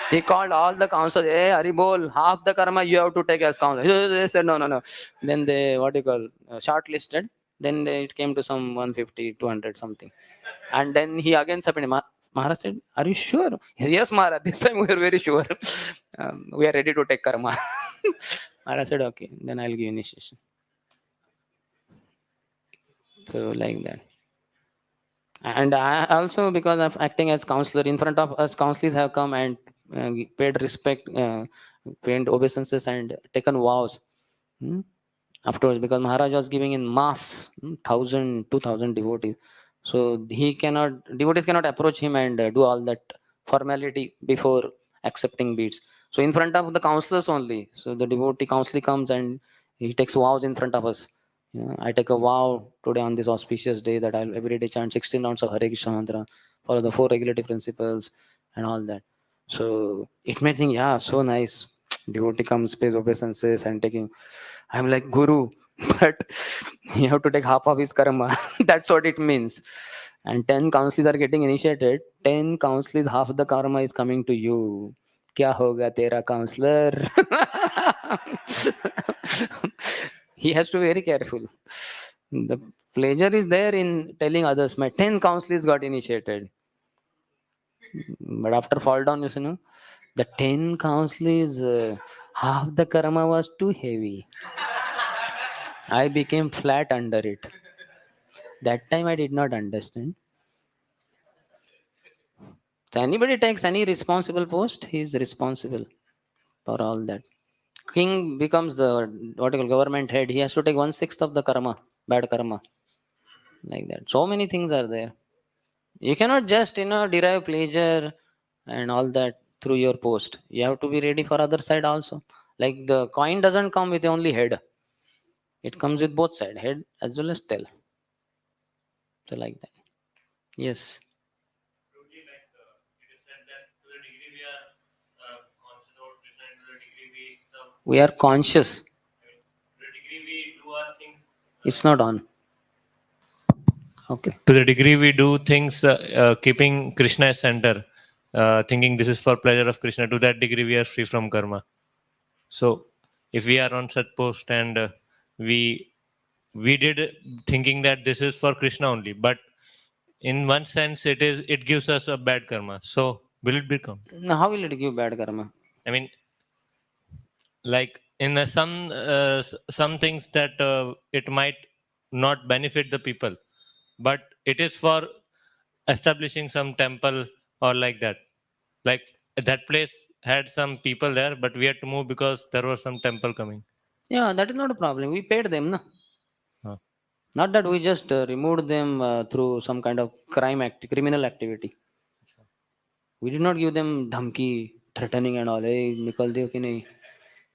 He called all the counselors. Hey, Haribol, half the karma you have to take as counselor. They said, no, no, no. Then they, what you call, shortlisted. Then it came to some 150, 200 something. And then he again submitted. Maharaj said, "Are you sure?" He said, "Yes, Maharaj. This time we are very sure. We are ready to take karma." Maharaj said, "Okay, then I'll give initiation." So like that. And I also, because of acting as counselor, in front of us, counselors have come and paid respect, paid obeisances, and taken vows. Hmm? Afterwards, because Maharaj was giving in mass, 1,000, 2,000 devotees. So devotees cannot approach him and do all that formality before accepting beads. So in front of the counselors only. So the devotee counselor comes and he takes vows in front of us. I take a vow today on this auspicious day that I'll every day chant 16 rounds of Hare Krishna mantra, follow the 4 regulative principles and all that. So it made think, yeah, so nice. Devotee comes, pays obeisances and taking. I'm like, Guru, but you have to take half of his karma. That's what it means. And 10 counselors are getting initiated. 10 counselors, half the karma is coming to you. Kya hoga tera counselor? He has to be very careful. The pleasure is there in telling others, my 10 counselors got initiated. But after fall down, the 10 counselors, half the karma was too heavy. I became flat under it. That time I did not understand. So anybody takes any responsible post, he is responsible for all that. King becomes the government head. He has to take 1/6 of the karma, bad karma, like that. So many things are there. You cannot just derive pleasure and all that through your post. You have to be ready for other side also. Like the coin doesn't come with only head. It comes with both side, head as well as tail. So like that. Yes. We are conscious. It's not on. Okay. To the degree we do things keeping Krishna as center, thinking this is for pleasure of Krishna, to that degree we are free from karma. So if we are on such post and we did thinking that this is for Krishna only, but in one sense it gives us a bad karma. So will it become? Now, how will it give bad karma? I mean, like in some things that it might not benefit the people, but it is for establishing some temple or like that. Like that place had some people there, but we had to move because there was some temple coming. Yeah, that is not a problem. We paid them, no? Huh. Not that we just removed them through some kind of criminal activity. We did not give them dhamki, threatening and all. Hey, nikal deo ki nahi.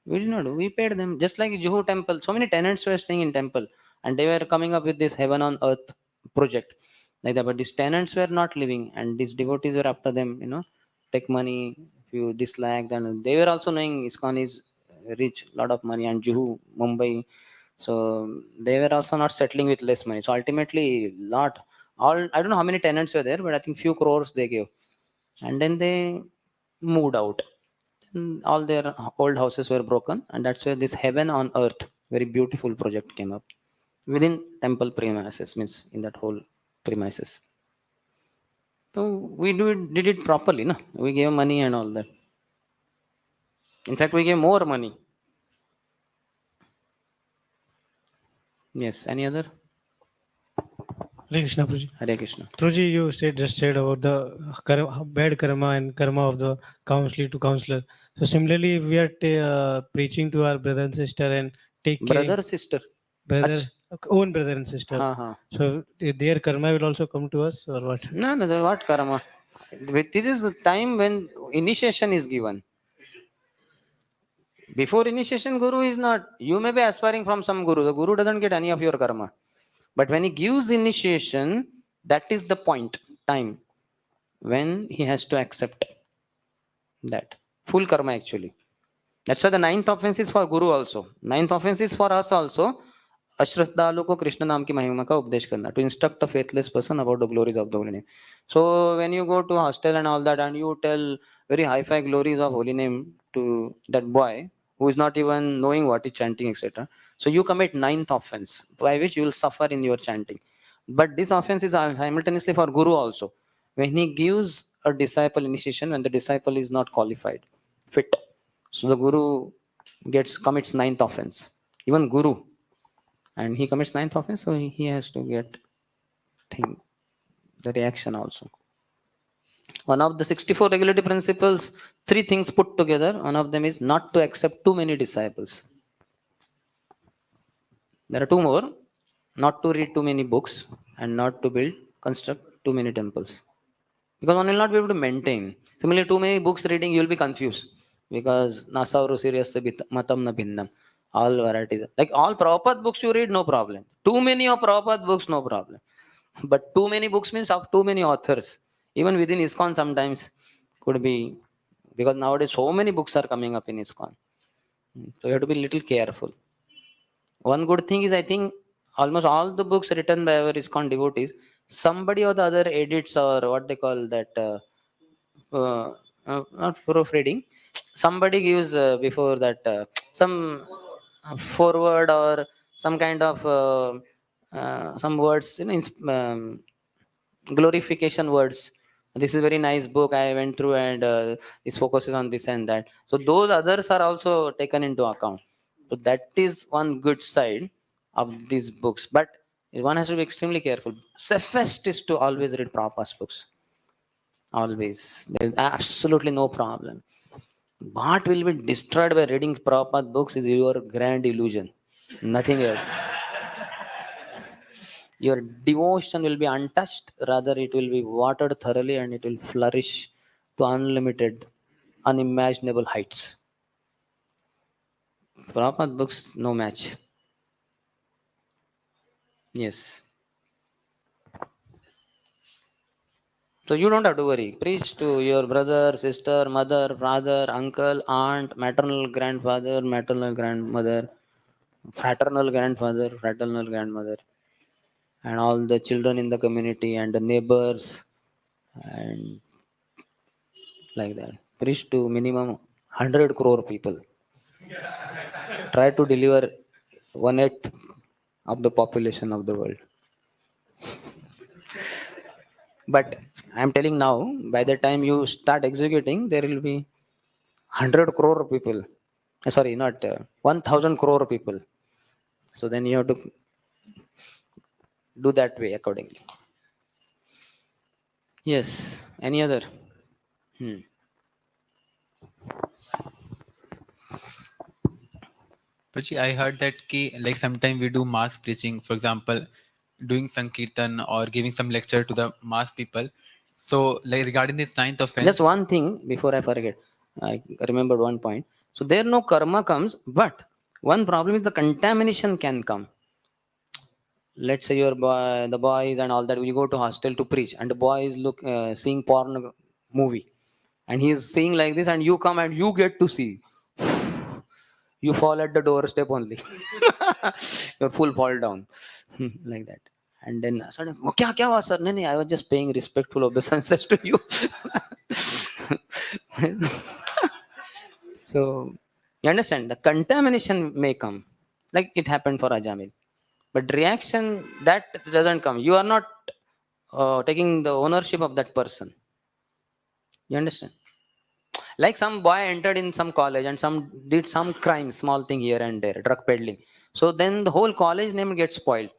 We did not do. We paid them just like Juhu temple. So many tenants were staying in temple, and they were coming up with this heaven on earth project like that. But these tenants were not living, and these devotees were after them. Take money, few this lakh. Then they were also knowing ISKCON is rich, lot of money, and Juhu, Mumbai. So they were also not settling with less money. So ultimately, lot all I don't know how many tenants were there, but I think few crores they gave, and then they moved out. And all their old houses were broken, and that's where this heaven on earth, very beautiful project came up within temple premises, means in that whole premises. So we did it properly, no? We gave money and all that. In fact, we gave more money. Yes. Any other? Hare Krishna, Prabhuji. Hare Krishna. Prabhuji, you just said about the bad karma and karma of the counselor to counselor. So similarly, we are preaching to our brother and sister and take Brother, sister. brother, own brother and sister. Ha. So their karma will also come to us, or what? No, what karma? This is the time when initiation is given. Before initiation, Guru is not. You may be aspiring from some Guru. The Guru doesn't get any of your karma. But when he gives initiation, that is the point, time, when he has to accept that. Full karma actually. That's why the ninth offense is for Guru also. Ninth offense is for us also. अश्रद्धालु को कृष्ण नाम की महिमा का उपदेश करना, to instruct a faithless person about the glories of the holy name. So when you go to hostel and all that and you tell very high-fi glories of holy name to that boy who is not even knowing what is chanting, etc., so you commit ninth offense by which you will suffer in your chanting. But this offense is simultaneously for Guru also. When he gives a disciple initiation, when the disciple is not qualified, fit, so the Guru commits ninth offense. Even Guru, and he commits ninth offense, so he has to get the reaction also. One of the 64 regulative principles, 3 things put together. One of them is not to accept too many disciples. There are 2 more: not to read too many books and not to construct too many temples. Because one will not be able to maintain. Similarly, too many books reading, you will be confused. Because Nasauru Sirius Matam na Bhinnam. All varieties. Like all Prabhupada books you read, no problem. Too many of Prabhupada books, no problem. But too many books means of too many authors. Even within ISKCON sometimes could be, because nowadays so many books are coming up in ISKCON. So you have to be little careful. One good thing is, I think almost all the books written by our ISKCON devotees, somebody or the other edits, or what they call that, not proofreading. Somebody gives before that some forward or some kind of some words, glorification words. This is a very nice book I went through, and this focuses on this and that. So those others are also taken into account. So that is one good side of these books. But one has to be extremely careful. Safest is to always read Prabhupada's books. Always. There is absolutely no problem. What will be destroyed by reading Prabhupada books is your grand illusion. Nothing else. Your devotion will be untouched, rather it will be watered thoroughly, and it will flourish to unlimited, unimaginable heights. Prabhupada books, no match. Yes. So you don't have to worry. Preach to your brother, sister, mother, father, uncle, aunt, maternal grandfather, maternal grandmother, fraternal grandfather, fraternal grandmother, and all the children in the community and the neighbors, and like that. Preach to minimum 100 crore people. Try to deliver 1/8 of the population of the world. But I'm telling now, by the time you start executing, there will be 100 crore people. Sorry, not 1000 crore people. So then you have to do that way accordingly. Yes. Any other? But I heard that like sometimes we do mass preaching, for example, doing Sankirtan or giving some lecture to the mass people. So like regarding this ninth offense. Just one thing before I forget. I remembered one point. So there no karma comes, but one problem is the contamination can come. Let's say the boys and all that, we go to hostel to preach, and the boy is seeing porn movie, and he is seeing like this, and you come and you get to see. You fall at the doorstep only. Your full fall down. Like that. And then suddenly, kya kya was sir? No, I was just paying respectful obeisances to you. So you understand, the contamination may come, like it happened for Ajamil, but reaction that doesn't come. You are not taking the ownership of that person. You understand? Like some boy entered in some college and some did some crime, small thing here and there, drug peddling. So then the whole college name gets spoiled.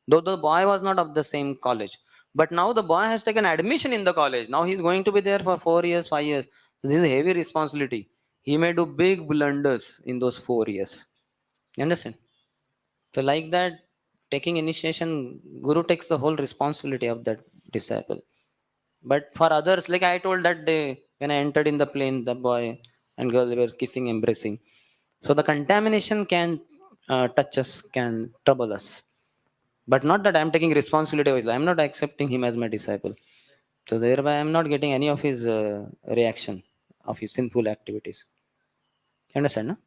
Though the boy was not of the same college, but now the boy has taken admission in the college. Now he's going to be there for 4 years, 5 years. So this is a heavy responsibility. He may do big blunders in those 4 years. You understand? So like that, taking initiation, Guru takes the whole responsibility of that disciple. But for others, like I told that day when I entered in the plane, the boy and girl, they were kissing, embracing. So the contamination can touch us, can trouble us. But not that I'm taking responsibility of his life. I'm not accepting him as my disciple. So thereby I'm not getting any of his reaction of his sinful activities. You understand, no?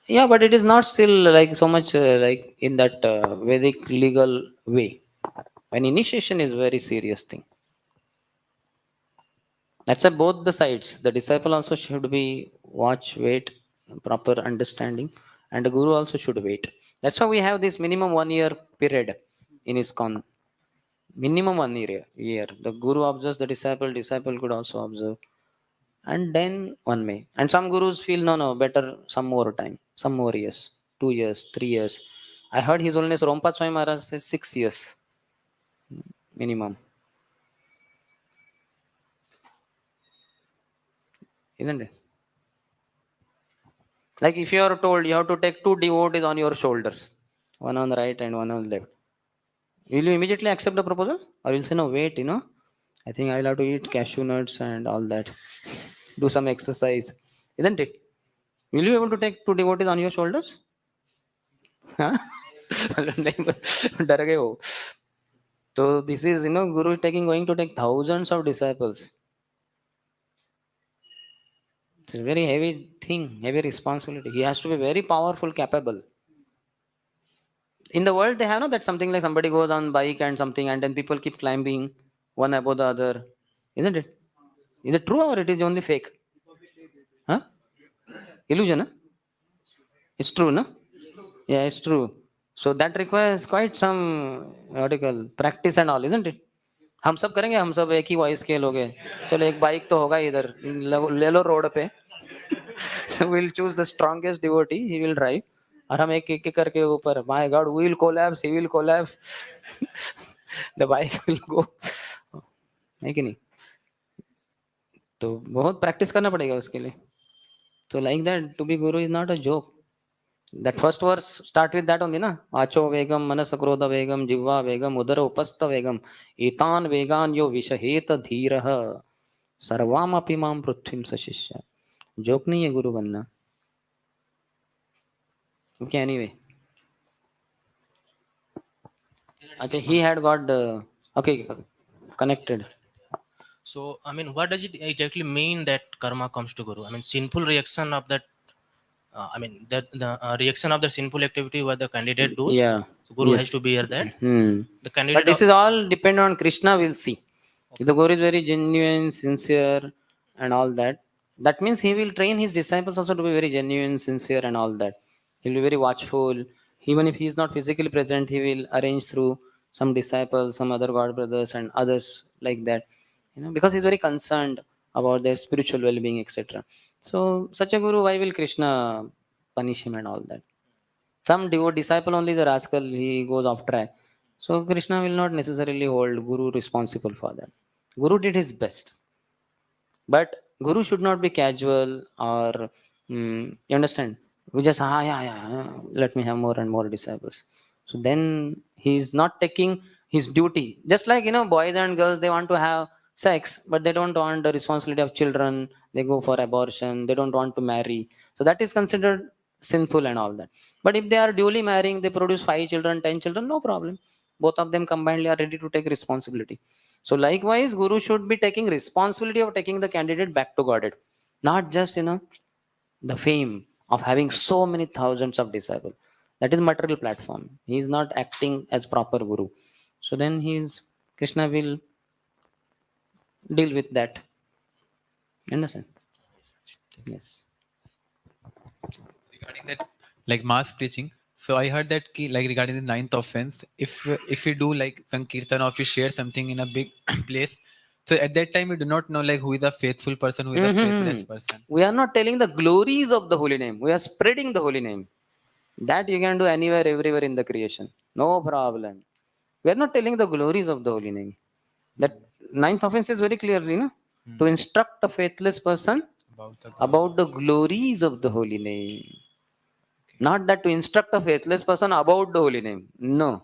Yeah, but it is not still like so much like in that Vedic legal way. An initiation is very serious thing. That's at both the sides. The disciple also should be watch, wait, proper understanding, and the guru also should wait. That's why we have this minimum 1 year period in ISKCON. Minimum 1 year. The guru observes the disciple, disciple could also observe. And then one may. And some gurus feel no, better some more time, some more years, 2 years, 3 years. I heard His Holiness Rompa Swami Maharaj says 6 years minimum. Isn't it? Like if you are told you have to take 2 devotees on your shoulders, one on the right and one on the left, will you immediately accept the proposal? Or you'll say, no, wait, I think I'll have to eat cashew nuts and all that, do some exercise, isn't it? Will you be able to take 2 devotees on your shoulders? Huh? डर गए हो. So this is, Guru is going to take thousands of disciples. It's a very heavy thing, heavy responsibility. He has to be very powerful, capable. In the world, they have that something like somebody goes on bike and something, and then people keep climbing one above the other, isn't it? Is it true or it is only fake? Huh? Illusion, huh? It's true, no? Yeah, it's true. So that requires quite some practice and all, isn't it? हम सब करेंगे, हम सब एक ही voice के लोग हैं. चलो एक बाइक तो होगा इधर, ले लो रोड पे. We'll choose the strongest devotee, he will drive. और हम एक एक करके ऊपर, my God, we will collapse, he will collapse. The bike will go. है कि नहीं? तो बहुत प्रैक्टिस करना पड़ेगा उसके लिए. So like that, to be guru is not a joke. That first verse start with that only, na? Acho vegam, manas krodha vegam, jivva vegam, udara upastha vegam, etan vegan yo vishaheta dhiraha, sarvam api mam prithvim sashishya. Joke नहीं है गुरु बनना. Okay, anyway. Okay, he had got connected. So, I mean, what does it exactly mean that karma comes to Guru? I mean, sinful reaction of that. The reaction of the sinful activity what the candidate does. Yeah. So Guru Yes. has to bear that. The candidate. But this is all depend on Krishna. We'll see. If the Guru is very genuine, sincere, and all that, that means he will train his disciples also to be very genuine, sincere, and all that. He'll be very watchful. Even if he is not physically present, he will arrange through some disciples, some other God brothers, and others like that. Because he's very concerned about their spiritual well-being, etc. So, such a Guru, why will Krishna punish him and all that? Some disciple only is a rascal, he goes off track. So Krishna will not necessarily hold Guru responsible for that. Guru did his best. But Guru should not be casual or, you understand? We just, let me have more and more disciples. So then he's not taking his duty. Just like, boys and girls, they want to have sex, but they don't want the responsibility of children. They go for abortion. They don't want to marry. So that is considered sinful and all that. But if they are duly marrying, they produce 5 children, 10 children, no problem. Both of them combinedly are ready to take responsibility. So likewise, Guru should be taking responsibility of taking the candidate back to Godhead, not just the fame of having so many thousands of disciples. That is material platform. He is not acting as proper Guru. So then Krishna will deal with that. Understand? Yes. Regarding that, like mass preaching. So I heard that like regarding the ninth offense, if we do like Sankirtan or if we share something in a big place, so at that time we do not know like who is a faithful person, who is a faithless person. We are not telling the glories of the holy name. We are spreading the holy name. That you can do anywhere, everywhere in the creation. No problem. We are not telling the glories of the holy name. That ninth offense is very clearly, to instruct a faithless person about the glories of the holy name. Not that to instruct a faithless person about the holy name. No.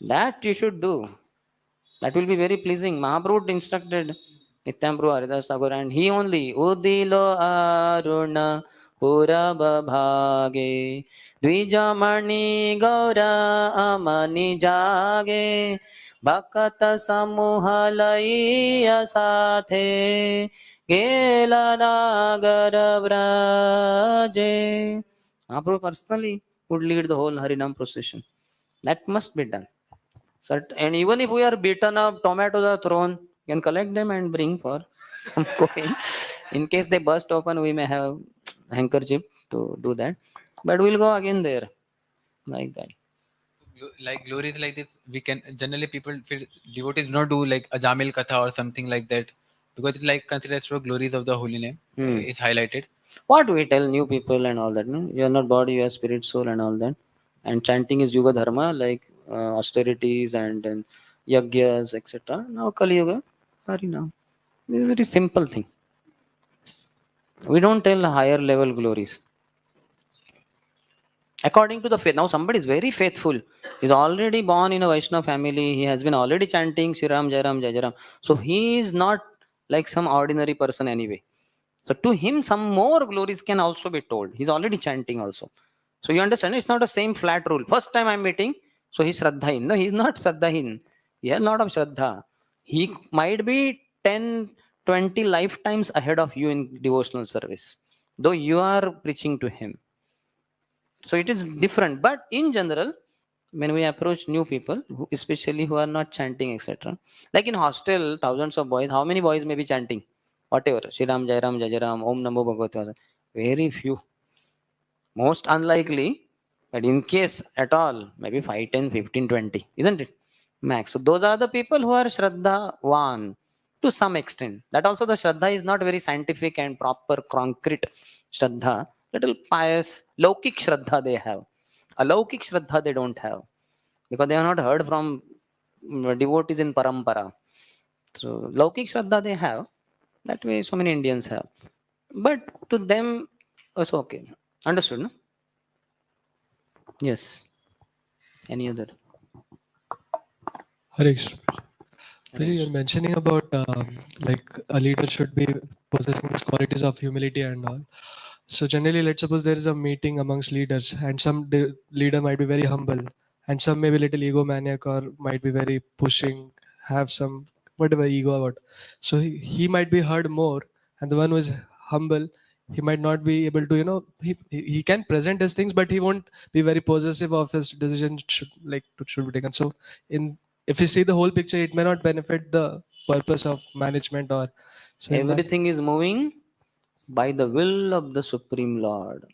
That you should do. That will be very pleasing. Mahaprabhu instructed Nityam Haridas Thakur, and he only Udilo Aruna Puraba Bhage Dvijamani Gaura Amani Jage Bhakata Samuhalaiya Sathe Gela Nagar Vraje. Mahaprabhu personally would lead the whole Harinam procession. That must be done. And even if we are beaten up, tomatoes are thrown, you can collect them and bring for cooking. In case they burst open, we may have handkerchief to do that. But we'll go again there, like that. Like glories like this, we can generally people feel devotees do not do like a Jamil Katha or something like that because it's like considered as for glories of the holy name is highlighted. What we tell new people and all that, no? You are not body, you are spirit, soul, and all that. And chanting is Yuga Dharma, like austerities and then yagyas, etc. Now Kali Yuga, Harinam. This is a very simple thing. We don't tell higher level glories. According to the faith. Now somebody is very faithful. He's already born in a Vaishnava family. He has been already chanting Shri Ram, Jai Ram, Jai Jai Ram. So he is not like some ordinary person anyway. So to him, some more glories can also be told. He's already chanting also. So you understand, it's not the same flat rule. First time I'm meeting, so he's Shraddhahin. No, he's not Shraddhahin. He has a lot of Shraddha. He might be 10, 20 lifetimes ahead of you in devotional service, though you are preaching to him. So it is different. But in general, when we approach new people, especially who are not chanting, etc., like in hostel, thousands of boys, how many boys may be chanting? Whatever, Shri Ram, Jai Ram, Jai Jai Ram, Om Namo Bhagavate Vasudevaya. Very few. Most unlikely, but in case at all, maybe 5, 10, 15, 20, isn't it? Max. So those are the people who are Shraddhavan to some extent. That also the Shraddha is not very scientific and proper, concrete Shraddha. Little pious, Laukik Shraddha they have. Alaukik Shraddha they don't have. Because they have not heard from devotees in Parampara. So Laukik Shraddha they have. That way so many Indians have. But to them, it's okay. Understood, no? Yes. Any other? Hare Krishna. Really, you're mentioning about like a leader should be possessing these qualities of humility and all. So generally, let's suppose there is a meeting amongst leaders, and some leader might be very humble, and some may be little egomaniac or might be very pushing, have some whatever ego about. So he might be heard more, and the one who is humble, he might not be able to, he can present his things, but he won't be very possessive of his decision should be taken. So in if you see the whole picture, it may not benefit the purpose of management or so. Everything is moving by the will of the Supreme Lord.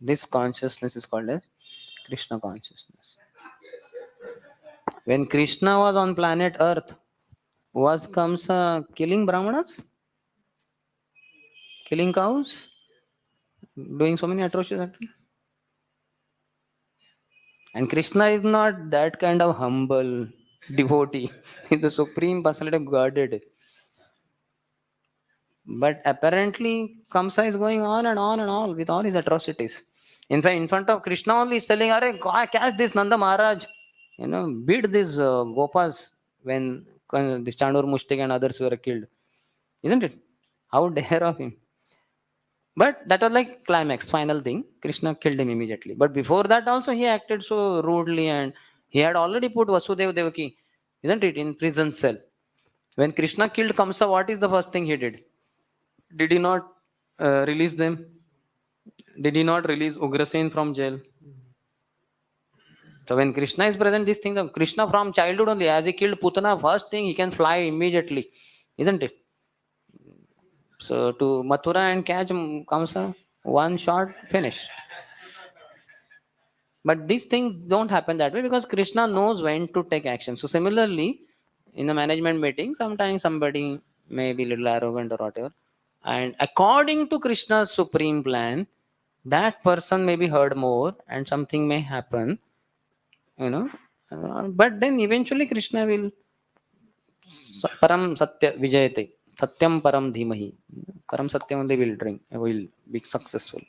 This consciousness is called as Krishna consciousness. When Krishna was on planet Earth, was Kamsa killing Brahmanas? Killing cows? Doing so many atrocious actions? And Krishna is not that kind of humble. devotee. He's the supreme personality of Godhead. But apparently, Kamsa is going on and on and on with all his atrocities. In fact, in front of Krishna only, he's telling, "Arey, catch this Nanda Maharaj. Beat these Gopas when this Chandur Mushtik and others were killed." Isn't it? How dare of him? But that was like climax, final thing. Krishna killed him immediately. But before that also he acted so rudely, and he had already put Vasudeva Devaki, isn't it, in prison cell. When Krishna killed Kamsa, what is the first thing he did? Did he not release them? Did he not release Ugrasen from jail? So when Krishna is present, these things, Krishna from childhood only, as he killed Putana, first thing he can fly immediately, isn't it? So to Mathura and catch Kamsa, one shot, finish. But these things don't happen that way because Krishna knows when to take action. So similarly, in a management meeting, sometimes somebody may be a little arrogant or whatever. And according to Krishna's supreme plan, that person may be heard more and something may happen, but then eventually Krishna will param satya vijayate. Satyam param dhimahi. Param satyam only will be successful.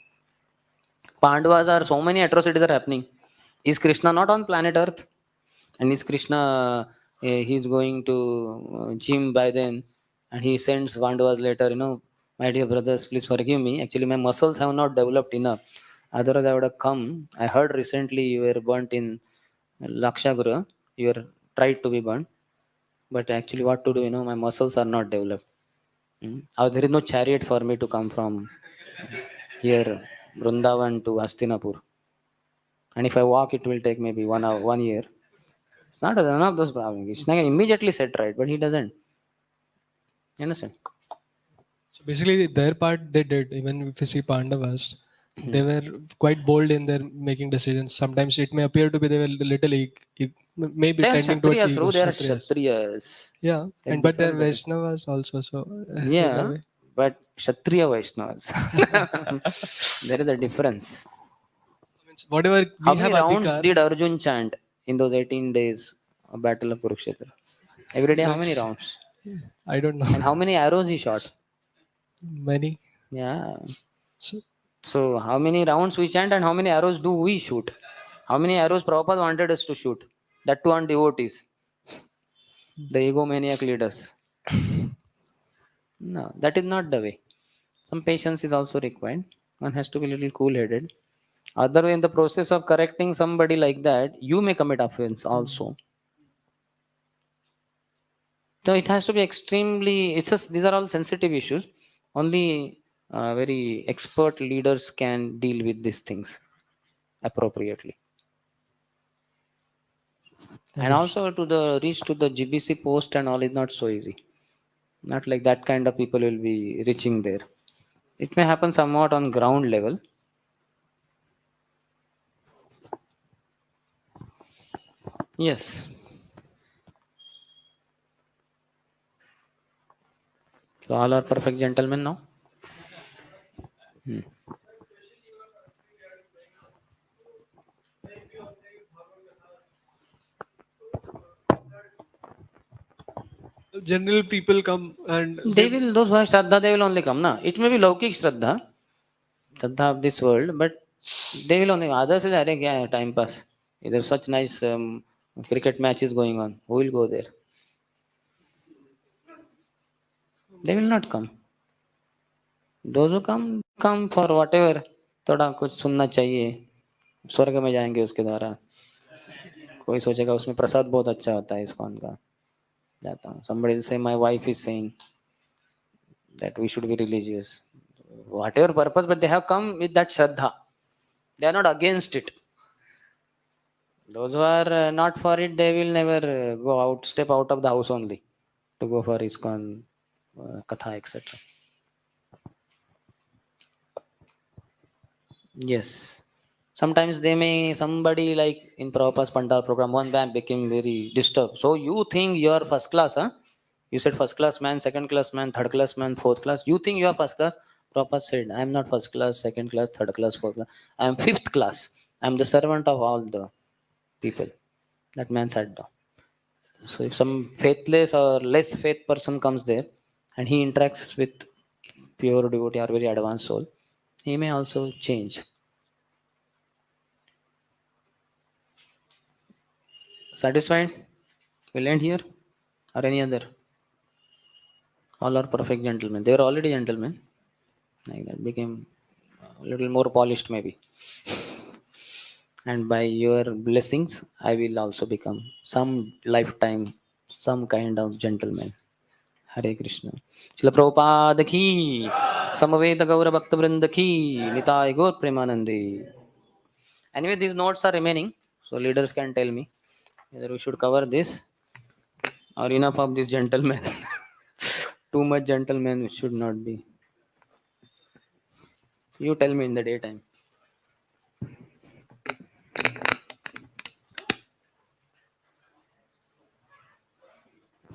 Pandavas are so many atrocities are happening. Is Krishna not on planet Earth? And is Krishna, he's going to gym by then, and he sends Pandavas later, my dear brothers, please forgive me. Actually, my muscles have not developed enough. Otherwise, I would have come. I heard recently you were burnt in Lakshagura. You were tried to be burnt. But actually, what to do, my muscles are not developed. There is no chariot for me to come from here, Vrindavan to Hastinapur. And if I walk, it will take maybe 1 hour, 1 year. It's not none of those problems. Krishna can immediately set right, but he doesn't. You understand? So basically, their part they did. Even if you see Pandavas, they were quite bold in their making decisions. Sometimes it may appear to be they were little maybe They are tending towards Kshatriyas, ego. bro. They are Kshatriyas. Yeah, They're but they're different. Vaishnavas also. So in a Yeah, way. but Kshatriya Vaishnavas. There is a difference. Whatever we How have many rounds adhikar, did Arjun chant in those 18 days of Battle of Kurukshetra? Every day, how many rounds? I don't know. And how many arrows he shot? Many. Yeah. So, So how many rounds we chant and how many arrows do we shoot? How many arrows Prabhupada wanted us to shoot? That too on devotees. The egomaniac leaders. No, that is not the way. Some patience is also required. One has to be a little cool-headed. Otherwise, in the process of correcting somebody like that, you may commit offense also. So it has to be extremely. These are all sensitive issues. Only very expert leaders can deal with these things appropriately. And also to reach to the GBC post and all is not so easy. Not like that kind of people will be reaching there. It may happen somewhat on ground level. Yes. So all are perfect gentlemen now. General people come and They will, those who have Shraddha, they will only come. Na? It may be Laukik Shraddha, Shraddha of this world, but they will only, others will have time pass. There's such nice cricket matches going on. Who will go there? They will not come. Those who come for whatever. थोड़ा कुछ सुनना चाहिए, स्वर्ग में जाएंगे उसके द्वारा. कोई सोचेगा उसमें प्रसाद बहुत अच्छा होता है इस्कॉन का, जाता हूँ. Somebody will say my wife is saying that we should be religious, whatever purpose, but they have come with that shraddha. They are not against it. Those who are not for it, they will never step out of the house only to go for ISKCON, Katha, etc. Yes. Sometimes somebody like in Prabhupada's Pandal program, one man became very disturbed. So you think you are first class, huh? You said first class man, second class man, third class man, fourth class. You think you are first class? Prabhupada said, I am not first class, second class, third class, fourth class. I am fifth class. I am the servant of all the people. That man sat down. So if some faithless or less faith person comes there and he interacts with pure devotee or very advanced soul, he may also change. Satisfied? We'll end here or any other? All are perfect gentlemen. They were already gentlemen. Like that became a little more polished maybe. And by your blessings, I will also become some lifetime, some kind of gentleman. Hare Krishna. Srila Prabhupada ki, Samaveta Gaura Bhakta Vrinda ki, Nitai Gaur Premanande. Anyway, these notes are remaining, so leaders can tell me whether we should cover this or enough of this gentleman. Too much gentleman should not be. You tell me in the daytime.